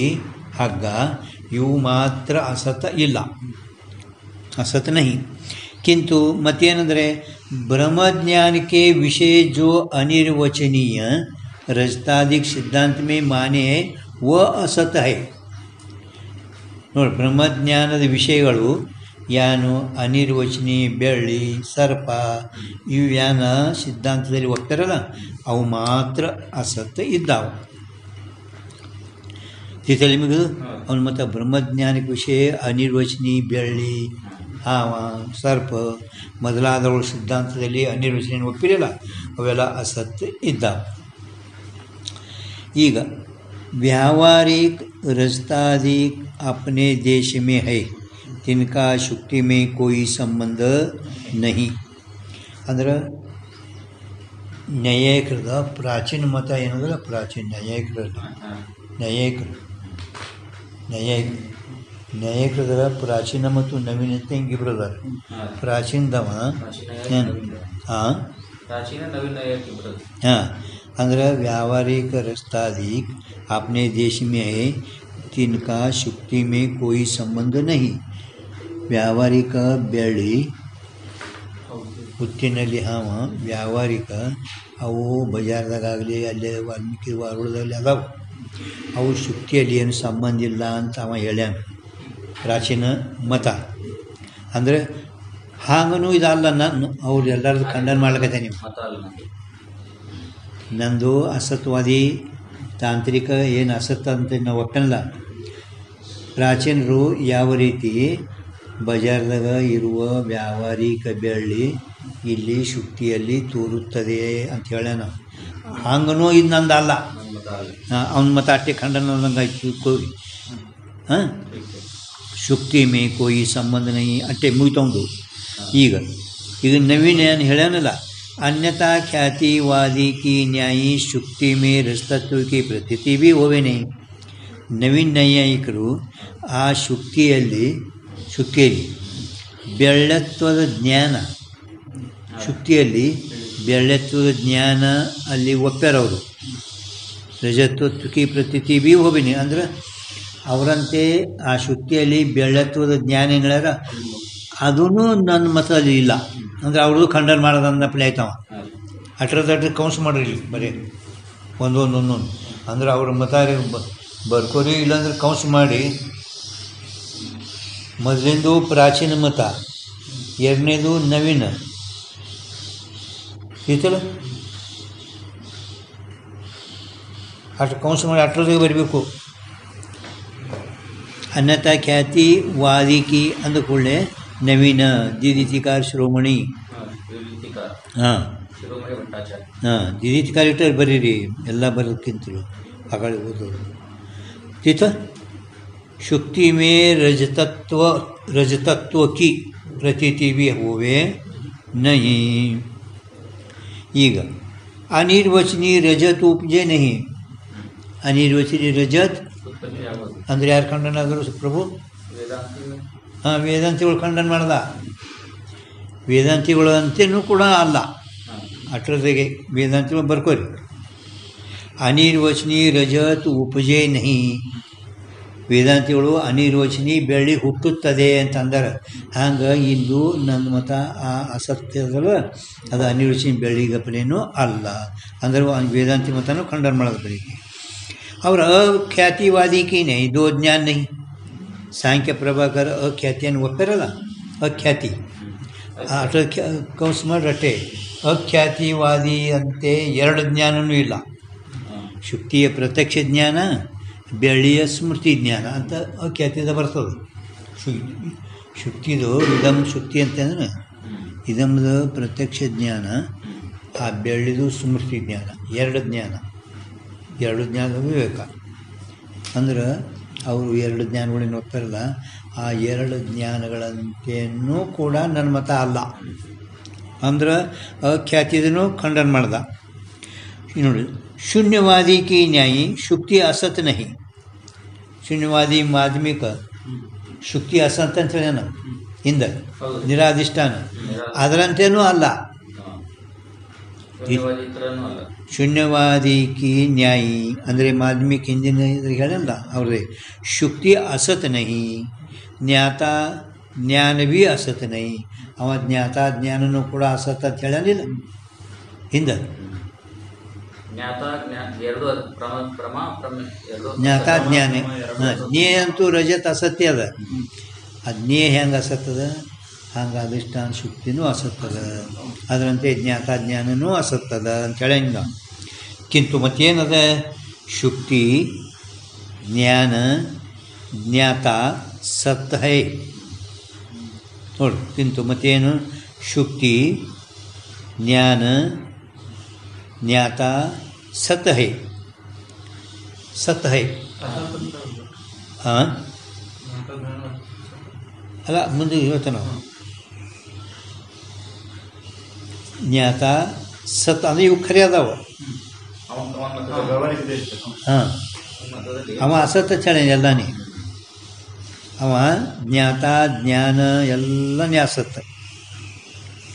ಹಗ್ಗ ಇವು ಮಾತ್ರ ಅಸತ್ ಇಲ್ಲ, असत नहीं. किंतु मतेनंದರೆ ब्रह्मज्ञान के विषय जो अनिर्वचनीय रजतादिक सिद्धांत में माने वह असत है. ನೋಡಿ, ಬ್ರಹ್ಮಜ್ಞಾನದ ವಿಷಯಗಳು ಯಾನು ಅನಿರ್ವಚನೀಯ, ಬೆಳ್ಳಿ, ಸರ್ಪ ಇವು ಯಾನ ಸಿದ್ಧಾಂತದಲ್ಲಿ ಹೋಗ್ತಾರಲ್ಲ ಅವು ಮಾತ್ರ ಅಸತ್ ಇದ್ದಾವೆ. ತಿಳಿ ನಿಮಗೆ ಅವನು ಮತ್ತು ಬ್ರಹ್ಮಜ್ಞಾನಿಕ ವಿಷಯ ಅನಿರ್ವಚನೀಯ, ಬೆಳ್ಳಿ, ಹಾವ, ಸರ್ಪ ಮೊದಲಾದವಳು ಸಿದ್ಧಾಂತದಲ್ಲಿ ಅನಿರ್ವಚನೀಯ ಒಪ್ಪಿರಲ್ಲ, ಅವೆಲ್ಲ ಅಸತ್ ಇದ್ದಾವೆ. ಈಗ व्यावहारिक रजतादिक अपने देश में है, तिनका शुक्ति में कोई संबंध नहीं. ಅಂದ್ರೆ ನ್ಯಾಯಿಕರದ ಪ್ರಾಚೀನ ಮತ ಏನಂದ್ರೆ, ಪ್ರಾಚೀನ ನ್ಯಾಯಿಕರದ ಪ್ರಾಚೀನ ಮತ್ತು ನವೀನತೆ ಹಿಂಗಿಬ್ರು ಅದಾರ. ಪ್ರಾಚೀನದವ ಹಾಂ ಅಂದ್ರೆ व्यावहारिक रजतादिक अपने देश में है, तिनका शुक्ति में कोई संबंध नहीं. व्यावहारिक ಬೆಳ್ಳಿ ಹುತ್ತಿನಲ್ಲಿ ಹಾವ ವ್ಯಾವಹಾರಿಕ ಅವು ಬಜಾರ್ದಾಗಲಿ ಅಲ್ಲೇ ವಾಲ್ಮೀಕಿ ವಾರುಳದಲ್ಲಿ ಅದಾವೆ, ಅವು ಶುಕ್ತಿಯಲ್ಲಿ ಏನು ಸಂಬಂಧ ಇಲ್ಲ ಅಂತ ಅವ ಹೇಳ್ಯಾನ. ಪ್ರಾಚೀನ ಮತ ಅಂದರೆ ಹಾಗನೂ ಇದಲ್ಲ. ನಾನು ಅವ್ರು ಎಲ್ಲರದ್ದು ಖಂಡನ ಮಾಡ್ಲಿಕ್ಕೆ ನೀವು ನಂದು ಅಸತ್ವಾದಿ ತಾಂತ್ರಿಕ ಏನು ಅಸತ್ ಅಂತ ನಾವು ಒಪ್ಪಲ್ಲ. ಪ್ರಾಚೀನರು ಯಾವ ರೀತಿ ಬಜಾರ್ದಾಗ ಇರುವ ವ್ಯಾವಹಾರಿಕ ಬೆಳ್ಳಿ ಇಲ್ಲಿ ಶುಕ್ತಿಯಲ್ಲಿ ತೋರುತ್ತದೆ ಅಂತ ಹೇಳ್ಯಾನ. ಹಂಗನೂ ಇದು ನಂದು ಅಲ್ಲ, ಅವನ ಮತ ಅಷ್ಟೇ ಖಂಡನ ಆಯ್ತು. ಕೋರಿ ಹಾಂ ಶುಕ್ತಿ ಮೇ ಕೋಯಿ ಸಂಬಂಧ ನೈ ಅಷ್ಟೇ ಮುಗಿತವಂದು. ಈಗ ನವೀನ ಏನು ಹೇಳ್ಯಾನಲ್ಲ, अन्यथा ख्यातिवादी की न्यायी शुक्ति में रजतत्व की प्रतीति भी होवे नहीं. ನವೀನ ನ್ಯಾಯಿಕರು ಆ ಶುಕ್ತಿಯಲ್ಲಿ ಬೆಳ್ಳತ್ವದ ಜ್ಞಾನ, ಶುಕ್ತಿಯಲ್ಲಿ ಬೆಳ್ಳತ್ವದ ಜ್ಞಾನ ಅಲ್ಲಿ ಒಪ್ಪ್ಯಾರವರು. ರಜತತ್ವಕ್ಕೆ ಪ್ರತೀತಿ ಬಿ ಹೋಬಿನಿ ಅಂದ್ರೆ ಅವರಂತೆ ಆ ಶುಕ್ತಿಯಲ್ಲಿ ಬೆಳ್ಳತ್ವದ ಜ್ಞಾನ ಏನು ಹೇಳ್ಯಾರ ಅದೂ ನನ್ನ ಮತದಲ್ಲಿ ಇಲ್ಲ. ಅಂದ್ರೆ ಅವ್ರದ್ದು ಖಂಡನ ಮಾಡೋದನ್ನ ಪ್ಲೇ ಆಯ್ತವ. ಅಟ್ರದಟ್ರ ಕೌನ್ಸ್ ಮಾಡಿರಲಿ ಬರೀ ಒಂದೊಂದು ಅಂದ್ರೆ ಅವ್ರ ಮತ ಬರ್ಕೋರಿ, ಇಲ್ಲಾಂದ್ರೆ ಕೌನ್ಸ್ ಮಾಡಿ. ಮೊದಲಿಂದು ಪ್ರಾಚೀನ ಮತ, ಎರಡನೇದು ನವೀನ ಐತಲ್ಲ, ಅಷ್ಟು ಕೌನ್ಸ್ ಮಾಡಿ ಅಷ್ಟರೊಳಗೆ ಬರಬೇಕು. ಅನ್ಯತಾ ಖ್ಯಾತಿ ವಾದಿಕಿ ಅಂದ ಕೂಡಲೇ ನವೀನ, ದಿದಿತಿಕಾರ ಶಿರೋಮಣಿ. ಹಾಂ ಹಾಂ, ದಿದಿತಿಕಾರ ಇಟ್ಟರೆ ಬರೀರಿ, ಎಲ್ಲ ಬರೋದಕ್ಕಿಂತಲೂ ಆ ಕಡೆ ಓದೋದು. ठीक है. शुक्ति में रजतत्व की प्रतीति भी होवे नहीं. ಈಗ ಅನಿರ್ವಚನೀಯ ರಜತ್ ಉಪಜೆ ನಹಿ. ಅನಿರ್ವಚನೀಯ ರಜತ್ ಅಂದರೆ ಯಾರು ಖಂಡನ ಆದರು ಪ್ರಭು? ಹಾಂ, ವೇದಾಂತಿಗಳು ಖಂಡನ ಮಾಡ್ದ. ವೇದಾಂತಿಗಳು ಅಂತೇನೂ ಕೂಡ ಅಲ್ಲ, ಅಷ್ಟರದಾಗೆ ವೇದಾಂತಿಗಳು ಬರ್ಕೋರಿ. ಅನಿರ್ವಚನೀಯ ರಜತ್ ಉಪಜೆ ನಹಿ. ವೇದಾಂತಿಗಳು ಅನಿರ್ವಚನೀಯ ಬೆಳ್ಳಿ ಹುಟ್ಟುತ್ತದೆ ಅಂತಂದರೆ ಹಂಗೆ ಇಂದು ನನ್ನ ಮತ ಅಸತ್ಯದಲ್ಲ, ಅದು ಅನಿರ್ವಚನೀಯ ಬೆಳ್ಳಿ ಗಪನೇನೂ ಅಲ್ಲ ಅಂದ್ರೆ ವೇದಾಂತಿ ಮತನೂ ಖಂಡನ ಮಾಡೋದು ಬೆಳಿಗ್ಗೆ. ಅವ್ರ ಅಖ್ಯಾತಿವಾದಿಕೀನೇ ಇದು ಜ್ಞಾನ ನಹಿ. ಸಾಂಖ್ಯ ಪ್ರಭಾಕರ್ ಅಖ್ಯಾತಿಯನ್ನು ಒಪ್ಪಿರಲ್ಲ, ಅಖ್ಯಾತಿ ಅಟ ಕೌನ್ಸ್ ಮಾಡಿ ಅಟ್ಟೆ. ಅಖ್ಯಾತಿವಾದಿ ಅಂತೆ ಎರಡು ಜ್ಞಾನವೂ ಇಲ್ಲ. ಶುಕ್ತಿಯ ಪ್ರತ್ಯಕ್ಷ ಜ್ಞಾನ, ಬೆಳ್ಳಿಯ ಸ್ಮೃತಿ ಜ್ಞಾನ ಅಂತ ಅಖ್ಯಾತಿದ ಬರ್ತದೆ. ಶುಕ್ತಿದು ಇದಮ್ ಶುಕ್ತಿ ಅಂತಂದ್ರೆ ಇದಮ್ದ ಪ್ರತ್ಯಕ್ಷ ಜ್ಞಾನ, ಆ ಬೆಳ್ಳಿದು ಸ್ಮೃತಿ ಜ್ಞಾನ, ಎರಡು ಜ್ಞಾನದ ವಿವೇಕ. ಅಂದ್ರೆ ಅವರು ಎರಡು ಜ್ಞಾನಗಳೇನು ಒಪ್ಪಿರಲ್ಲ. ಆ ಎರಡು ಜ್ಞಾನಗಳಂತೆಯೂ ಕೂಡ ನನ್ನ ಮತ ಅಲ್ಲ ಅಂದ್ರೆ ಅಖ್ಯಾತಿದೂ ಖಂಡನ ಮಾಡ್ದ. ನೋಡಿ, शून्यवादी की न्यायी शुक्ति असत नहीं. ಶೂನ್ಯವಾದಿ ಮಾಧ್ಯಮಿಕ ಶುಕ್ತಿ ಅಸತ್ ಅಂತ ಹೇಳ ಹಿಂದೆ ನಿರಾಧಿಷ್ಠಾನ ಅದರಂತೇನೂ ಅಲ್ಲ. ಶೂನ್ಯವಾದಿ ಕಿ ನ್ಯಾಯಿ ಅಂದರೆ ಮಾಧ್ಯಮಿಕ ಹಿಂದಿನ ಹೇಳಲ್ಲ ಅವ್ರದೇ. ಶುಕ್ತಿ ಅಸತ್ ನಹಿ, ಜ್ಞಾತ ಜ್ಞಾನ ಭೀ ಅಸತ್ ನಹಿ. ಅವ ಜ್ಞಾತ ಜ್ಞಾನನೂ ಕೂಡ ಅಸತ್ ಅಂತ ಹೇಳಲಿಲ್ಲ ಹಿಂದೆ. ಜ್ಞಾತ ಜ್ಞಾನ ಜ್ಞೇ ಅಂತೂ ರಜತ್ ಅಸತ್ಯ ಅದ. ಆ ಜ್ಞೇ ಹೆಂಗೆ ಅಸತ್ತದ ಹಂಗೆ ಅಧಿಷ್ಠಾನ ಶುಕ್ತಿನೂ ಅಸತ್ತದ, ಅದರಂತೆ ಜ್ಞಾತ ಜ್ಞಾನನೂ ಅಸತ್ತದ ಅಂತೇಳಿ ಹಿಂಗ. ಕಿಂತು ಮತ್ತೇನದ? ಶುಕ್ತಿ ಜ್ಞಾನ ಜ್ಞಾತ ಸತ್ ಹೈ. ನೋಡಿ, ಕಿಂತು ಮತ್ತೇನು? ಶುಕ್ತಿ ಜ್ಞಾನ ಜ್ಞಾತ सत है. ಹಾಂ ಅಲ್ಲ, ಮುಂದೆ ಹೇಳ್ತಾನೆ ನಾವು. ಜ್ಞಾತ ಸತ್ ಅಂದರೆ ಇವು ಖರೆ ಅದಾವ. ಹಾಂ, ಅವ ಅಸತ್ ಚಳ ಎಲ್ಲನೇ. ಅವ ಜ್ಞಾತ ಜ್ಞಾನ ಎಲ್ಲನೇ ಅಸತ್.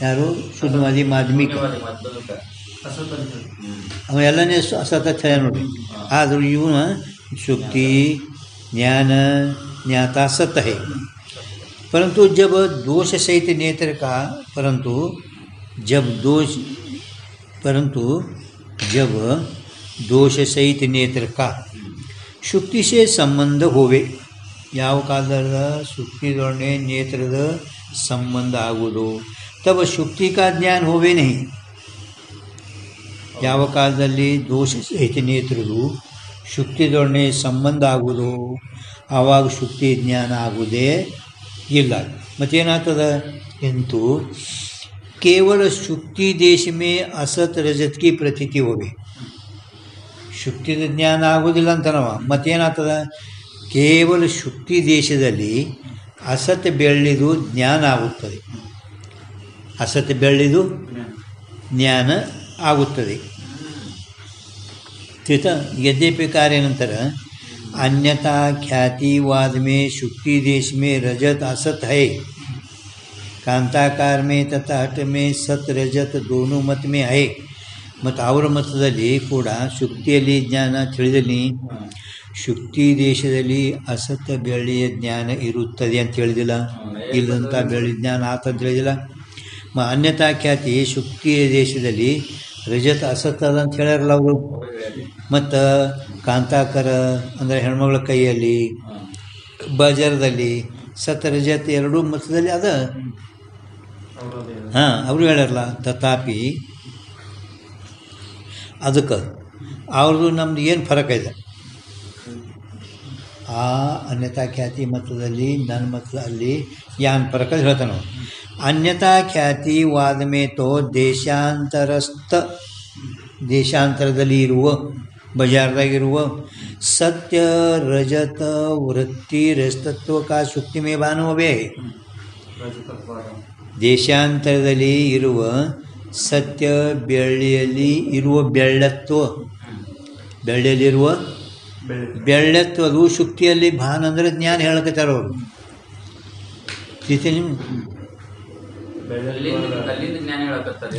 ಯಾರು? ಶುದ್ಧವಾದಿ ಮಾಧ್ಯಮಿಕ ಅವ ಎಲ್ಲನೇ ಅಸತ ಛಯ ನೋಡಿ. ಆದರೂ ಇವನ ಶುಕ್ತಿ ज्ञान ज्ञाता सत है, परंतु जब दोष सहित नेत्र का जब दोष सहित नेत्र का शुक्ति से संबंध होवे, ಯಾವ ಕಾಲದ ಶುಕ್ತಿದೊಡನೆ ನೇತ್ರದ ಸಂಬಂಧ ಆಗುವುದು, तब शुक्ति का ज्ञान होवे नहीं. ಯಾವ ಕಾಲದಲ್ಲಿ ದೋಷ ಸಹಿತ ನೇತ್ರದು ಶುಕ್ತಿದೊಡನೆ ಸಂಬಂಧ ಆಗುವುದು, ಆವಾಗ ಶುಕ್ತಿ ಜ್ಞಾನ ಆಗುವುದೇ ಇಲ್ಲ. ಮತ್ತೇನಾಗ್ತದ? किंतु केवल शुक्ति देश में असत रजत की प्रतीति होवे. ಶುಕ್ತಿದ ಜ್ಞಾನ ಆಗೋದಿಲ್ಲ ಅಂತನವ. ಮತ್ತೇನಾಗ್ತದ? ಕೇವಲ ಶುಕ್ತಿ ದೇಶದಲ್ಲಿ ಅಸತ್ ಬೆಳ್ಳಿದು ಜ್ಞಾನ ಆಗುತ್ತದೆ. ಅಸತ್ ಬೆಳ್ಳಿದು ಜ್ಞಾನ ಆಗುತ್ತದೆ. यद्यपि कार्य नंतर अन्यथा ख्यातिवाद में शुक्ति देश में रजत असत है, कांताकार में तथा हट में सत रजत दोनों मत में है. ಮತ್ತು ಅವರ ಮತದಲ್ಲಿ ಕೂಡ ಶುಕ್ತಿಯಲ್ಲಿ ಜ್ಞಾನ ತಿಳಿದಲ್ಲಿ ಶುಕ್ತಿ ದೇಶದಲ್ಲಿ ಅಸತ್ ಬೆಳ್ಳಿಯ ಜ್ಞಾನ ಇರುತ್ತದೆ ಅಂತ ಹೇಳಿದಿಲ್ಲ, ಇಲ್ಲಂತ ಬೆಳ್ಳಿ ಜ್ಞಾನ ಆತಂತ ಹೇಳಿದಿಲ್ಲ. ಅನ್ಯತಾ ಖ್ಯಾತಿ ಶುಕ್ತಿಯ ದೇಶದಲ್ಲಿ ರಜತ ಅಸತ್ ಅದ ಅಂತ ಹೇಳ್ಯಾರಲ್ಲ ಅವರು. ಮತ್ತು ಕಾಂತಾಕರ ಅಂದರೆ ಹೆಣ್ಮಗಳ ಕೈಯಲ್ಲಿ, ಬಜಾರದಲ್ಲಿ ಸತ್ಯರಜತ್ ಎರಡೂ ಮತದಲ್ಲಿ ಅದ. ಹಾಂ, ಅವರು ಹೇಳ್ಯಾರಲ್ಲ. ತಥಾಪಿ ಅದಕ್ಕೆ ಅವ್ರದ್ದು ನಮ್ದು ಏನು ಫರಕ ಇದೆ? ಆ ಅನ್ಯತಾ ಖ್ಯಾತಿ ಮತದಲ್ಲಿ ನನ್ನ ಮತದಲ್ಲಿ ಯಾನ್ ಫರಕ ಹೇಳ್ತಾನೆ ನಾವು. ಅನ್ಯತಾ ಖ್ಯಾತಿ ವಾದಮೇ ತೋ ದೇಶಾಂತರದಲ್ಲಿ ಇರುವ, ಬಜಾರ್ದಾಗಿರುವ ಸತ್ಯ ರಜತ ವೃತ್ತಿ ರಜತತ್ವಕ ಶುಕ್ತಿ ಮೇ ಭಾನುವೇ. ದೇಶಾಂತರದಲ್ಲಿ ಇರುವ ಸತ್ಯ, ಬೆಳ್ಳಿಯಲ್ಲಿ ಇರುವ ಬೆಳ್ಳತ್ವ, ಬೆಳ್ಳಿಯಲ್ಲಿರುವ ಬೆಳ್ಳತ್ವ, ಅದು ಶುಕ್ತಿಯಲ್ಲಿ ಭಾನ ಅಂದರೆ ಜ್ಞಾನ ಹೇಳಕತ್ತಾರ ಅವರು.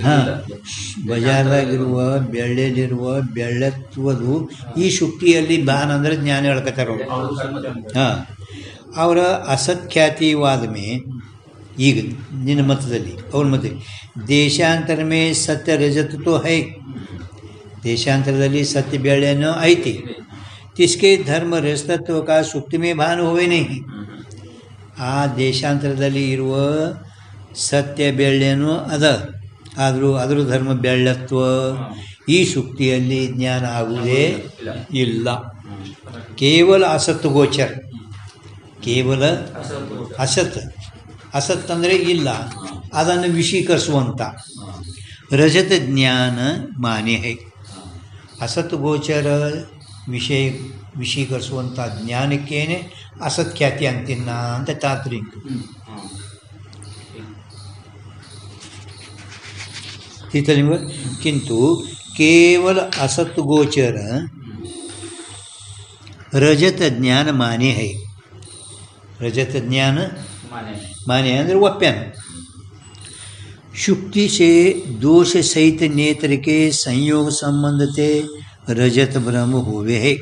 ಹಾಂ, ಬಜಾರ್ದಾಗಿರುವ ಬೆಳ್ಳಿಯಲ್ಲಿರುವ ಬೆಳ್ಳತ್ವದು ಈ ಶುಕ್ತಿಯಲ್ಲಿ ಭಾನ ಅಂದರೆ ಜ್ಞಾನ ಹೇಳಕತ್ತಾರ ಅವರು. ಹಾಂ, ಅವರ ಅಸತ್ಖ್ಯಾತಿವಾದ ಮೇ ಈಗ ನಿನ್ನ ಮತದಲ್ಲಿ ಅವ್ರ ಮತದಲ್ಲಿ ದೇಶಾಂತರ ಮೇ ಸತ್ಯ ರಜತತ್ವ ಹೈ, ದೇಶಾಂತರದಲ್ಲಿ ಸತ್ಯ ಬೆಳ್ಳಿಯನ್ನು ಐತಿ. ತಿಸ್ಕೆ ಧರ್ಮ ರಜತತ್ವ ಕಾ ಶುಕ್ತಿ ಮೇ ಭಾನ ಹೋವೇ ನಹಿ. ಆ ದೇಶಾಂತರದಲ್ಲಿ ಇರುವ ಸತ್ಯ ಬೆಳ್ಳಿಯನ್ನು ಅದ, ಆದರೂ ಅದರ ಧರ್ಮ ಬೆಳ್ಳತ್ವ ಈ ಶುಕ್ತಿಯಲ್ಲಿ ಜ್ಞಾನ ಆಗುವುದೇ ಇಲ್ಲ. ಕೇವಲ ಅಸತ್ ಗೋಚರ, ಕೇವಲ ಅಸತ್ ಅಂದರೆ ಇಲ್ಲ, ಅದನ್ನು ವಿಷೀಕರಿಸುವಂಥ ರಜತ ಜ್ಞಾನ ಮಾನ್ಯ ಹೈ. ಅಸತ್ ಗೋಚರ ವಿಷೀಕರಿಸುವಂಥ ಜ್ಞಾನಕ್ಕೇನೆ ಅಸತ್ಖ್ಯಾತಿ ಅಂತಿನ್ನ ಅಂತ ತಾತ್ರಿಕ. किंतु केवल असत गोचर रजत ज्ञान मान्य है. रजत ज्ञान मान्य है अंदर वप्यान. शुक्ति से दोष सहित नेत्र के संयोग संबंध से रजत ब्रह्म हुए है.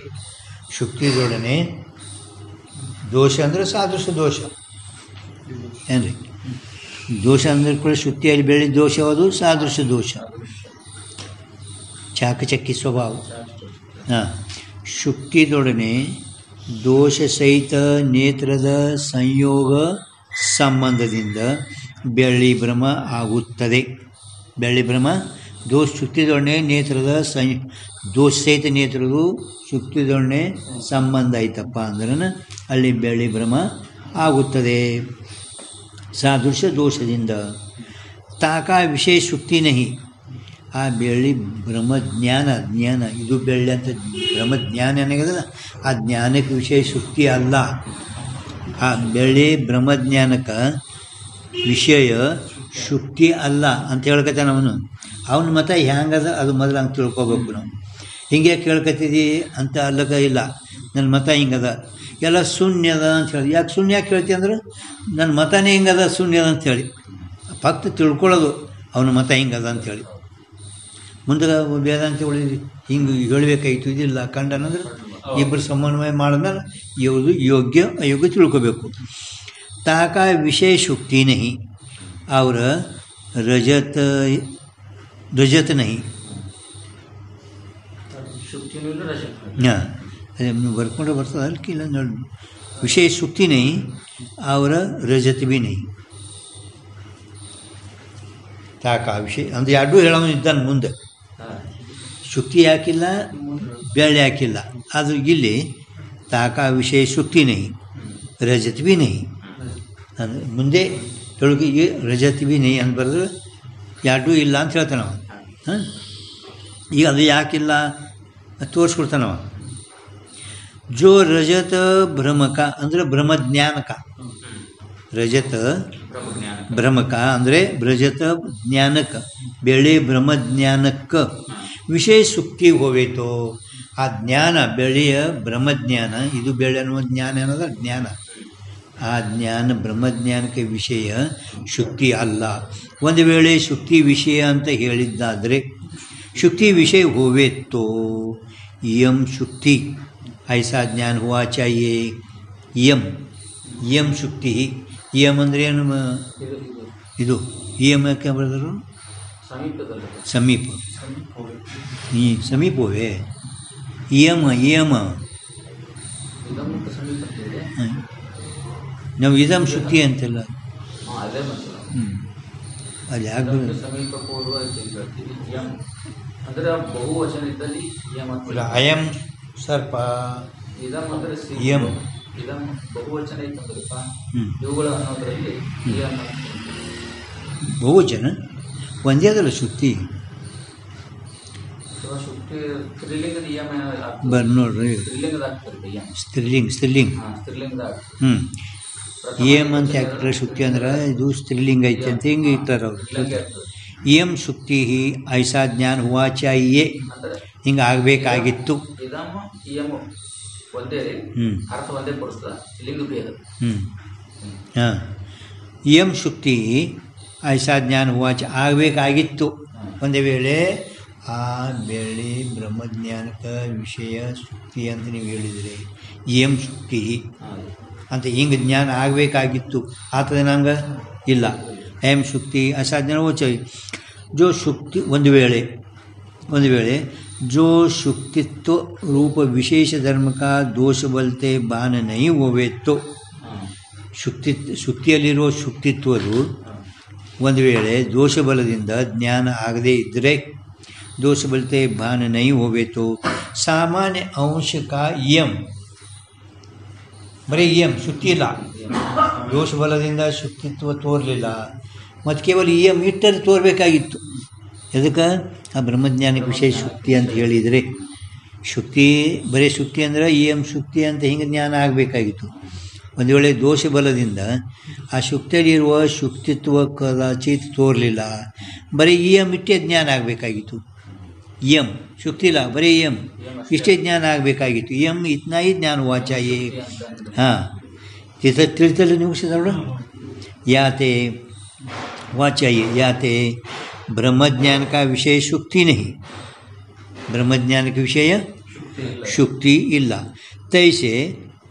शुक्ति जोड़ने दोष अंदर सादृश्य दोष ಏನ್ರಿ? ದೋಷ ಅಂದರೆ ಕೂಡ ಶುಕ್ತಿಯಲ್ಲಿ ಬೆಳೆದ ದೋಷ ಯಾವುದು? ಸಾದೃಶ್ಯ ದೋಷ, ಚಾಕಚಕ್ಯ ಸ್ವಭಾವ. ಹಾಂ, ಶುಕ್ತಿದೊಡನೆ ದೋಷ ಸಹಿತ ನೇತ್ರದ ಸಂಯೋಗ ಸಂಬಂಧದಿಂದ ಬೆಳ್ಳಿ ಭ್ರಮ ಆಗುತ್ತದೆ. ಬೆಳ್ಳಿ ಭ್ರಮ ಶುಕ್ತಿದೊಡನೆ ನೇತ್ರದ ದೋಷ ಸಹಿತ ನೇತ್ರದ್ದು ಶುಕ್ತಿದೊಡನೆ ಸಂಬಂಧ ಆಯ್ತಪ್ಪ ಅಂದ್ರೆ ಅಲ್ಲಿ ಬೆಳ್ಳಿ ಭ್ರಮ ಆಗುತ್ತದೆ ಸಾದೃಶ್ಯ ದೋಷದಿಂದ. ತಾಕ ವಿಷಯ ಶುಕ್ತಿ ನಹಿ. ಆ ಬೆಳ್ಳಿ ಬ್ರಹ್ಮಜ್ಞಾನ, ಇದು ಬೆಳ್ಳಿ ಅಂತ ಬ್ರಹ್ಮಜ್ಞಾನ ಏನಾಗದಲ್ಲ, ಆ ಜ್ಞಾನಕ್ಕೆ ವಿಷಯ ಶುಕ್ತಿ ಅಲ್ಲ. ಆ ಬೆಳ್ಳಿ ಬ್ರಹ್ಮಜ್ಞಾನಕ್ಕೆ ವಿಷಯ ಶುಕ್ತಿ ಅಲ್ಲ ಅಂತ ಹೇಳ್ಕತ್ತಾನ ಅವನ ಮತ ಹ್ಯಾಂಗದ ಅದು ಮೊದಲು ಹಂಗೆ ತಿಳ್ಕೊಬೇಕು ನಾವು. ಹಿಂಗೆ ಕೇಳ್ಕತ್ತಿದ್ದಿ ಅಂತ ಅಲ್ಲಕ ಇಲ್ಲ, ನನ್ನ ಮತ ಹಿಂಗದ, ಎಲ್ಲ ಶೂನ್ಯದ ಅಂತ ಹೇಳಿ. ಯಾಕೆ ಶೂನ್ಯ ಯಾಕೆ ಹೇಳ್ತಿ ಅಂದ್ರೆ ನನ್ನ ಮತನೇ ಹಿಂಗದ ಶೂನ್ಯದ ಅಂಥೇಳಿ ಫಕ್ತ ತಿಳ್ಕೊಳ್ಳೋದು ಅವನ ಮತ ಹಿಂಗದ ಅಂಥೇಳಿ. ಮುಂದೆ ವೇದಾಂತ ಉಳಿದು ಹಿಂಗೆ ಹೇಳಬೇಕಾಯ್ತು, ಇದಿಲ್ಲ ಕಂಡನಂದ್ರೆ ಇಬ್ಬರು ಸಮನ್ವಯ ಮಾಡಿದ್ಮೇಲೆ ಯಾವುದು ಯೋಗ್ಯ ಅಯೋಗ್ಯ ತಿಳ್ಕೊಬೇಕು. ತಾಕ ವಿಷಯ ಶುಕ್ತಿ ನಹಿ ಅವರ ರಜತ ನಹಿ. ಹಾಂ, ಅದೇ ಬರ್ಕೊಂಡ್ರೆ ಬರ್ತದೆ ಅಲ್ಕಿ ಇಲ್ಲ ನೋಡಿ. ವಿಷಯ ಶುಕ್ತಿ ನಹಿ ಅವರ ರಜತ ಭೀ ನಹಿ. ತಾಕ ವಿಷಯ ಅಂದರೆ ಎರಡೂ ಹೇಳೋನು ಇದ್ದಾನೆ ಮುಂದೆ. ಶುಕ್ತಿ ಹಾಕಿಲ್ಲ, ಬೆಳ್ಳಿ ಹಾಕಿಲ್ಲ. ಅದು ಇಲ್ಲಿ ತಾಕ ವಿಷಯ ಶುಕ್ತಿ ನಹಿ ರಜತ ಭೀ ನಹಿ ಅಂದರೆ ಮುಂದೆ ತೊಳಗಿಗೆ ರಜತ ಭೀ ನಹಿ ಅಂತ ಬರೆದ್ರೆ ಎರಡೂ ಇಲ್ಲ ಅಂತ ಹೇಳ್ತಾನವ. ಹಾಂ, ಈಗ ಅದು ಯಾಕಿಲ್ಲ ತೋರಿಸ್ಕೊಡ್ತಾನವ. ಜೋ ರಜತ ಭ್ರಮಕ ಅಂದರೆ ಬ್ರಹ್ಮಜ್ಞಾನಕ, ರಜತ ಭ್ರಮಕ ಅಂದರೆ ರಜತ ಜ್ಞಾನಕ್ಕೆ, ಬೆಳೆ ಬ್ರಹ್ಮಜ್ಞಾನಕ್ಕೆ ವಿಷಯ ಶುಕ್ತಿ ಹೋವೇತೋ. ಆ ಜ್ಞಾನ ಬೆಳೆಯ ಬ್ರಹ್ಮಜ್ಞಾನ, ಇದು ಬೆಳೆ ಅನ್ನುವ ಜ್ಞಾನ ಅನ್ನೋದ ಜ್ಞಾನ. ಆ ಜ್ಞಾನ ಬ್ರಹ್ಮಜ್ಞಾನಕ್ಕೆ ವಿಷಯ ಶುಕ್ತಿ ಅಲ್ಲ. ಒಂದು ವೇಳೆ ಶುಕ್ತಿ ವಿಷಯ ಅಂತ ಹೇಳಿದ್ದಾದರೆ ಶುಕ್ತಿ ವಿಷಯ ಹೋವೇತೋ ಯಂ ಶುಕ್ತಿ ಐಸಾ ಜ್ಞಾನ ಹುವಾ ಚಾಹಿಯೇ. ಯಂ ಶುಕ್ತಿ. ಯಮ್ ಅಂದರೆ ಏನು? ಇದು ಯಮ್ ಯಾಕೆ ಬರೆದರು? ಸಮೀಪ. ಈ ಸಮೀಪವೇ ಇಯಮ ನಾವು ಇದಂ ಶುಕ್ತಿ ಅಂತೆಲ್ಲ ಅದು ಯಾಕೆ ಸಮೀಪ ಪೂರ್ವ ಅಂದ್ರೆ ಬಹುವಚನದಲ್ಲಿ ಅಯಂ ಸರ್ಪ ಇದಂ ಅಂದ್ರೆ ಯಂ ಇದಂ ಬಹುವಚನ ಇತ್ತಂದ್ರಪ್ಪ ಇವುಗಳ ಅನ್ನೋದ್ರಲ್ಲಿ ಬಹುವಚನ ಒಂದೇ ಅದಲ್ಲ ಶುಕ್ತಿ ಶುಕ್ತಿ ಸ್ತ್ರೀಲಿಂಗದ ಯಮ ನೋಡ್ರಿ ಸ್ತ್ರೀಲಿಂಗ ಏಮ್ ಅಂತ ಯಾಕೆ ಶುಕ್ತಿ ಅಂದ್ರೆ ಇದು ಸ್ತ್ರೀಲಿಂಗ ಐತೆ ಅಂತ ಹಿಂಗೆ ಇರ್ತಾರೆ ಅವರು ಏಮ್ ಶುಕ್ತಿ ಐಸಾ ಜ್ಞಾನ ಹುವಾ ಚಾಹಿಯೇ ಹಿಂಗೆ ಆಗಬೇಕಾಗಿತ್ತು ಹಾಂ ಏಮ್ ಶುಕ್ತಿ ಐಸಾ ಜ್ಞಾನ ಹುವಾಚ ಆಗಬೇಕಾಗಿತ್ತು ಒಂದೇ ವೇಳೆ ಆ ಬೆಳೆ ಬ್ರಹ್ಮಜ್ಞಾನಕ ವಿಷಯ ಶುಕ್ತಿ ಅಂತ ನೀವು ಹೇಳಿದರೆ ಏಮ್ ಶುಕ್ತಿ ಅಂತ ಹಿಂಗೆ ಜ್ಞಾನ ಆಗಬೇಕಾಗಿತ್ತು ಆತದ ನಂಗೆ ಇಲ್ಲ ಏಮ್ ಶುಕ್ತಿ ಅಸಾಧ್ಯ ಓಚ ಜೋ ಶುಕ್ತಿ ಒಂದು ವೇಳೆ जो शुक्तित्व रूप विशेष धर्म का दोष बलते बान नहीं होवे तो ಶುಕ್ತಿಯಲ್ಲಿರುವ ಶುಕ್ತಿತ್ವದು ಒಂದು ವೇಳೆ ದೋಷಬಲದಿಂದ ಜ್ಞಾನ ಆಗದೇ ಇದ್ದರೆ ದೋಷಬಲತೆ ಭಾನ ನೈ ಹೋವೇತು ಸಾಮಾನ್ಯ ಅಂಶಕ ಯಂ ಬರೀ ಯಂ ಶುಕ್ತಿ ಇಲ್ಲ ದೋಷಬಲದಿಂದ ಶುಕ್ತಿತ್ವ ತೋರಲಿಲ್ಲ ಮತ್ತು ಕೇವಲ ಯಂ ಇಟ್ಟಲ್ಲಿ ತೋರಬೇಕಾಗಿತ್ತು ಅದಕ್ಕೆ ಆ ಬ್ರಹ್ಮಜ್ಞಾನಕ್ಕೆ ವಿಷಯ ಶುಕ್ತಿ ಅಂತ ಹೇಳಿದರೆ ಶುಕ್ತಿ ಬರೀ ಶುಕ್ತಿ ಅಂದರೆ ಯಂ ಶುಕ್ತಿ ಅಂತ ಹಿಂಗೆ ಜ್ಞಾನ ಆಗಬೇಕಾಗಿತ್ತು ಒಂದು ವೇಳೆ ದೋಷ ಬಲದಿಂದ ಆ ಶುಕ್ತಿಯಲ್ಲಿರುವ ಶುಕ್ತಿತ್ವ ಕದಾಚಿತ್ ತೋರಲಿಲ್ಲ ಬರೀ ಯಂ ಇಷ್ಟೇ ಜ್ಞಾನ ಆಗಬೇಕಾಗಿತ್ತು ಯಂ ಶುಕ್ತಿ ಇಲ್ಲ ಬರೀ ಯಂ ಇಷ್ಟೇ ಜ್ಞಾನ ಆಗಬೇಕಾಗಿತ್ತು ಯಂ ಇತ್ನಾ ಹಿ ಜ್ಞಾನ ವಾಚಾಯೇ ಹಾಂ ತಿಳಿತಲ್ಲ ನಿಮಿಷದವಳು ಯಾತೆ वाचाइए याते ब्रह्मज्ञान का विषय शुक्ति नहीं ब्रह्मज्ञान के विषय शुक्ति इल्ला तैसे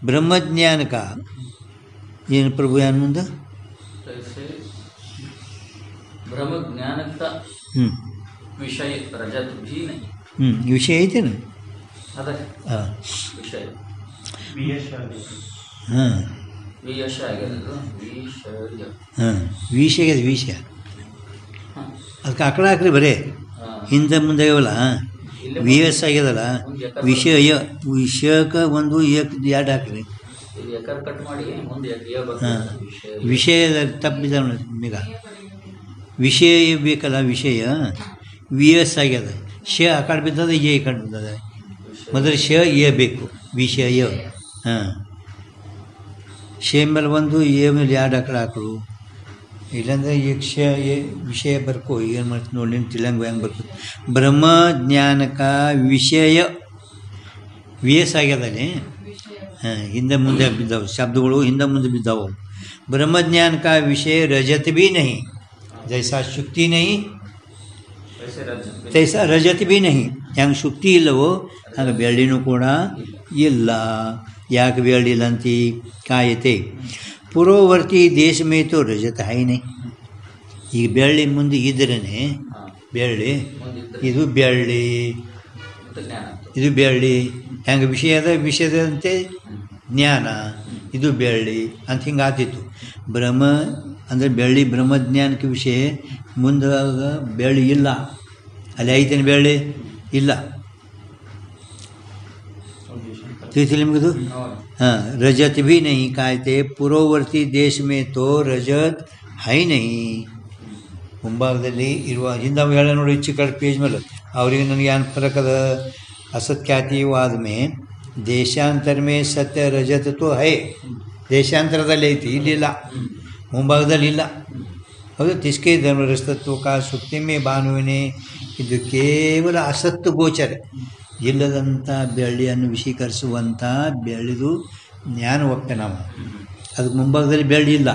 ब्रह्मज्ञान का ಏನು ಪ್ರಭು ಏನು ಮುಂದೆ ಬ್ರಹ್ಮಜ್ಞಾನ का विषय रजत भी नहीं ವಿಷಯ ಐತೆ ना ಅದ ವಿಷಯ ಹಾಂ ವಿಷಯ ಆಗಿದೆ ವಿಷಯ ವಿಷಯ ಅದಕ್ಕೆ ಆಕಳ ಹಾಕ್ರಿ ಬರೇ ಹಿಂದೆ ಮುಂದೆ ಆಗ್ಯವಲ್ಲ ವಿಎಸ್ ಆಗ್ಯದಲ್ಲ ವಿಷಯಕ್ಕೆ ಒಂದು ಎರಡು ಹಾಕ್ರಿ ಹಾಂ ವಿಷಯದ ತಪ್ಪಿದ ಈಗ ವಿಷಯ ಬೇಕಲ್ಲ ವಿಷಯ ವಿ ಎಸ್ ಆಗ್ಯದ ಶ ಆ ಕಡೆ ಬಿದ್ದದ ಎ ಈ ಕಡೆ ಬಿದ್ದದ ಮೊದಲು ಶ ಎ ಬೇಕು ವಿಷಯ ಹಾಂ ಶೇ ಮೇಲೆ ಒಂದು ಎ ಮೇಲೆ ಎರಡು ಆಕಡೆ ಹಾಕಳು ಇಲ್ಲಾಂದ್ರೆ ಈಗ ವಿಷಯ ಬರ್ಕೋ ಏನು ಮಾಡ್ತೀನಿ ನೋಡಿ ನೀನು ತಿಳಂಗ ಹೆಂಗೆ ಬರ್ತದೆ ಬ್ರಹ್ಮಜ್ಞಾನಕ ವಿಷಯ ವಿ ಎಸ್ ಆಗ್ಯದಲ್ಲಿ ಹಾಂ ಹಿಂದೆ ಮುಂದೆ ಬಿದ್ದಾವೆ ಶಬ್ದಗಳು ಹಿಂದೆ ಮುಂದೆ ಬಿದ್ದಾವೆ ब्रह्मज्ञान का विषय रजत भी नहीं जैसा शुक्ति नहीं तैसा रजत भी नहीं ಹೆಂಗೆ ಶುಕ್ತಿ ಇಲ್ಲವೋ ಹಂಗೆ ಬೆಳ್ಳಿನೂ ಕೂಡ ಇಲ್ಲ ಯಾಕೆ ಬೆಳ್ಳಿಲ್ಲ ಅಂತಿ ಕಾಯತೆ ಪೂರ್ವವರ್ತಿ ದೇಶ ಮೇ ತೋ ರಜತ ಹೈ ನೈ ಈಗ ಬೆಳ್ಳಿ ಮುಂದೆ ಇದ್ರೇ ಬೆಳ್ಳಿ ಇದು ಬೆಳ್ಳಿ ಇದು ಬೆಳ್ಳಿ ಹೆಂಗೆ ವಿಷಯದಂತೆ ಜ್ಞಾನ ಇದು ಬೆಳ್ಳಿ ಅಂತ ಹಿಂಗೆ ಆತಿತ್ತು ಬ್ರಹ್ಮ ಅಂದರೆ ಬೆಳ್ಳಿ ಬ್ರಹ್ಮಜ್ಞಾನಕ್ಕೆ ವಿಷಯ ಮುಂದಾಗ ಬೆಳ್ಳಿ ಇಲ್ಲ ಅಲ್ಲಿ ಐತೇನು ಬೆಳ್ಳಿ ಇಲ್ಲ ತಿಳಿತಿಲ್ಲ ನಿಮಗದು ಹಾಂ ರಜತ್ ಭೀ ನಹಿ ಕಾಯ್ತೆ ಪೂರ್ವವರ್ತಿ ದೇಶ ಮೇ ತೋ ರಜತ್ ಹೈ ನಹಿ ಮುಂಭಾಗದಲ್ಲಿ ಇರುವ ಹಿಂದೆ ಹೇಳ ನೋಡಿ ಚಿಕ್ಕ ಪೇಜ್ ಮೇಲೆ ಅವ್ರಿಗೆ ನನಗೆ ಏನು ಫರಕ್ ಅದ ಅಸತ್ಖ್ಯಾತಿವಾದ ಮೇ ದೇಶಾಂತರ ಮೇ ಸತ್ಯ ರಜತ್ ತೋ ಹೈ ದೇಶಾಂತರದಲ್ಲಿ ಐತಿ ಇಲ್ಲಿಲ್ಲ ಮುಂಭಾಗದಲ್ಲಿ ಇಲ್ಲ ಹೌದು ತಿಸ್ಕೆ ಧರ್ಮರಸ್ತತ್ವ ಕಾ ಸುಕ್ತಿ ಮೇ ಭಾನುವಿನೇ ಇದು ಕೇವಲ ಅಸತ್ತು ಗೋಚರ ಇಲ್ಲದಂಥ ಬೆಳ್ಳಿಯನ್ನು ವಿಷೀಕರಿಸುವಂಥ ಬೆಳೆದು ಜ್ಞಾನ ಹೋಗ್ತೆ ನಾವು ಅದಕ್ಕೆ ಮುಂಭಾಗದಲ್ಲಿ ಬೆಳ್ಳಿ ಇಲ್ಲ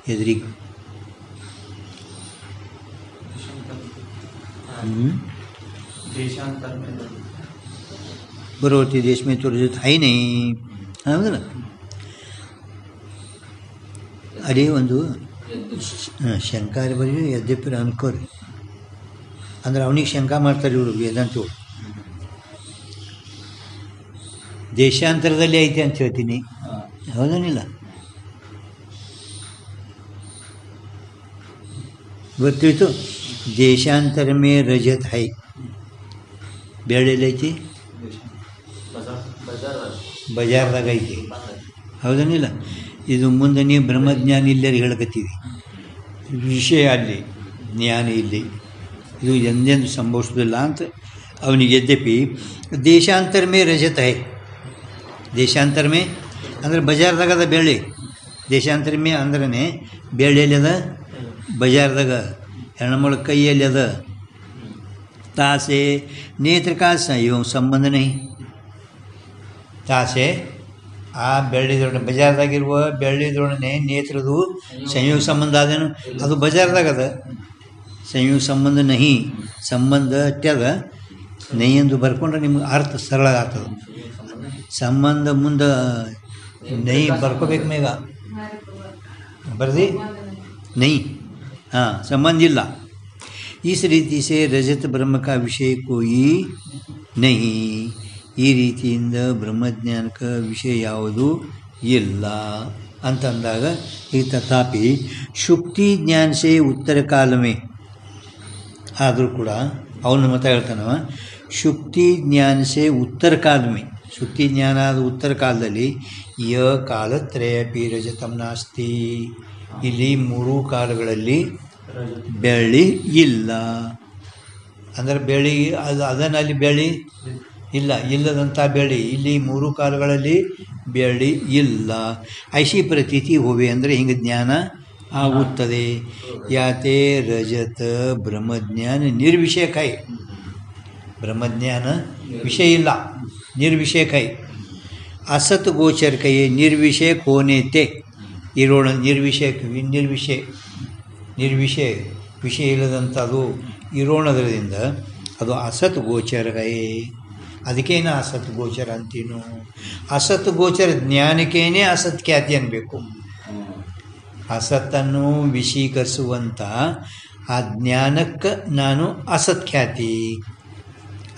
ಎದುರಿಗೆ ಬರೋತಿ ದೇಶ ಮೇ ತೋರಿಸುತ್ತೆ ಹೈನೇ ಹೌದಲ್ಲ ಅದೇ ಒಂದು ಶಂಕಾರಿ ಬರೀ ಯದ್ಯಪ್ಪ ಅನ್ಕೋರಿ ಅಂದ್ರೆ ಅವನಿಗೆ ಶಂಕ ಮಾಡ್ತಾರೆ ಇವರು ವೇದಾಂತಗಳು ದೇಶಾಂತರದಲ್ಲಿ ಐತೆ ಅಂತ ಹೇಳ್ತೀನಿ, ಹೌದನಿಲ್ಲ? ಗೊತ್ತಿತ್ತು. ದೇಶಾಂತರ ಮೇ ರಜತ್ ಹೈ, ಬೆಳೆಯಲ್ಲೈತಿ, ಬಜಾರ್ದಾಗ ಐತಿ, ಹೌದನಿಲ್ಲ? ಇದು ಮುಂದೆ ನೀವು ಬ್ರಹ್ಮಜ್ಞಾನಿ ಇಲ್ಲರಿ ಹೇಳಕತ್ತೀವಿ, ವಿಷಯ ಅಲ್ಲಿ, ಜ್ಞಾನ ಇಲ್ಲಿ, ಇದು ಎಂದೆಂದು ಸಂಭವಿಸೋದಿಲ್ಲ ಅಂತ ಅವನಿಗೆ. ಯದ್ಯಪಿ ದೇಶಾಂತರ ಮೇ ರಜತ ಹೈ, ದೇಶಾಂತರ ಮೇ ಅಂದರೆ ಬಜಾರ್ದಾಗದ ಬೆಳೆ, ದೇಶಾಂತರ ಮೇ ಅಂದ್ರೆ ಬೆಳೆಯಲ್ಲಿ ಅದ, ಬಜಾರ್ದಾಗ ಹೆಣ್ಮಳ ಕೈಯಲ್ಲಿ ಅದ. ತಾಸೆ ನೇತ್ರ का संयोग ಸಂಬಂಧ ನೈ, ತಾಸೆ ಆ ಬೆಳ್ಳಿದ್ರೊಡನೆ ಬಜಾರ್ದಾಗಿರುವ ಬೆಳ್ಳಿದ್ರೊಡನೆ ನೇತ್ರದು ಸಂಯೋಗ ಸಂಬಂಧ ಅದೇನು, ಅದು ಬಜಾರ್ದಾಗದ. ಸಂಯೋಗ ಸಂಬಂಧ ನಹಿ, ಸಂಬಂಧ ಅಟ್ಯಾದ ನೈ ಎಂದು ಬರ್ಕೊಂಡ್ರೆ ನಿಮ್ಗೆ ಅರ್ಥ ಸರಳ ಆಗ್ತದೆ. ಸಂಬಂಧ ಮುಂದೆ ನೈ ಬರ್ಕೋಬೇಕು, ಮೇಗ ಬರ್ದಿ ನೈ, हाँ संबंध ಇಲ್ಲ. इस रीति से रजत ब्रह्म का विषय कोई नहीं, ಈ ರೀತಿಯಿಂದ ಬ್ರಹ್ಮಜ್ಞಾನಕ ವಿಷಯ ಯಾವುದು ಇಲ್ಲ ಅಂತಂದಾಗ ಈ ತಥಾಪಿ ಶುಕ್ತಿ ಜ್ಞಾನ ಸೇ ಉತ್ತರ ಕಾಲಮೇ, ಆದರೂ ಕೂಡ ಅವನು ಮತ ಹೇಳ್ತಾನವ, ಶುಕ್ತಿ ಜ್ಞಾನ ಸೇ ಉತ್ತರ ಕಾಲಮೇ, ಶುಕ್ತಿ ಜ್ಞಾನ ಆದ ಉತ್ತರ ಕಾಲದಲ್ಲಿ ಯ ಕಾಲತ್ರಯಪಿ ರಜತಂ ನಾಸ್ತಿ, ಇಲ್ಲಿ ಮೂರೂ ಕಾಲಗಳಲ್ಲಿ ಬೆಳ್ಳಿ ಇಲ್ಲ. ಅಂದರೆ ಬೆಳ್ಳಿ ಅದನ್ನಲ್ಲಿ ಬೆಳ್ಳಿ ಇಲ್ಲ, ಇಲ್ಲದಂಥ ಬೆಳ್ಳಿ ಇಲ್ಲಿ ಮೂರು ಕಾಲಗಳಲ್ಲಿ ಬೆಳ್ಳಿ ಇಲ್ಲ. ಐಶಿ ಪ್ರತೀತಿ ಹೋವೆ ಅಂದರೆ ಹಿಂಗೆ ಜ್ಞಾನ ಆಗುತ್ತದೆ. ಯಾತೆ ರಜತ ಬ್ರಹ್ಮಜ್ಞಾನ ನಿರ್ವಿಷಯಕೈ, ಬ್ರಹ್ಮಜ್ಞಾನ ವಿಷಯ ಇಲ್ಲ, ನಿರ್ವಿಷಯಕೈ. असत गोचर कहिए, निर्विषय होने ते ಇರೋಣ, ನಿರ್ವಿಷಯ ನಿರ್ವಿಷಯ ನಿರ್ವಿಷಯ ವಿಷಯ ಇಲ್ಲದಂಥದ್ದು ಇರೋಣದ್ರಿಂದ ಅದು ಅಸತ್ ಗೋಚರಗೇ. ಅದಕ್ಕೇನು ಅಸತ್ ಗೋಚರ ಅಂತೀನು? ಅಸತ್ ಗೋಚರ ಜ್ಞಾನಕ್ಕೇನೆ ಅಸತ್ ಖ್ಯಾತಿ ಅನ್ನಬೇಕು. ಅಸತ್ತನ್ನು ವಿಷೀಕರಿಸುವಂಥ ಆ ಜ್ಞಾನಕ್ಕೆ ನಾನು ಅಸತ್ ಖ್ಯಾತಿ,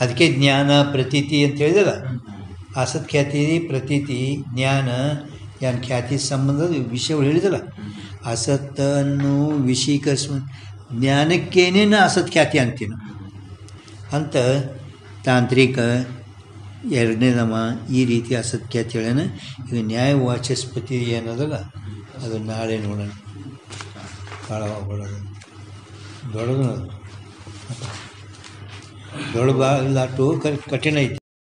ಅದಕ್ಕೆ ಜ್ಞಾನ ಪ್ರತೀತಿ ಅಂತ ಹೇಳಿದಲ್ಲ. ಅಸತ್ ಖ್ಯಾತಿ ಪ್ರತೀತಿ ಜ್ಞಾನ ಯಾನ್ ಖ್ಯಾತಿ ಸಂಬಂಧದ ವಿಷಯಗಳು ಹೇಳಿದಲ್ಲ. ಅಸತ್ತನ್ನು ವಿಷೀಕರಿಸುವ ಜ್ಞಾನಕ್ಕೇನೆ ನಾ ಅಸತ್ ಖ್ಯಾತಿ ಅಂತೀನು ಅಂತ ತಾಂತ್ರಿಕ ಎರಡನೇದಮ್ಮ ಈ ರೀತಿ ಅಸತ್ ಖ್ಯಾತಿ ಹೇಳೋಣ. ಈಗ ನ್ಯಾಯವಾಚಸ್ಪತಿ ಅನ್ನೋದಲ್ಲ, ಅದು ನಾಳೆ ನೋಡೋಣ. ಭಾಳ ಹೊಡೋದು ದೊಡ್ಡದು, ಅದು ದೊಡ್ಡ ಇಲ್ಲ ಅಷ್ಟು ಕಠಿಣ ಐತಿ.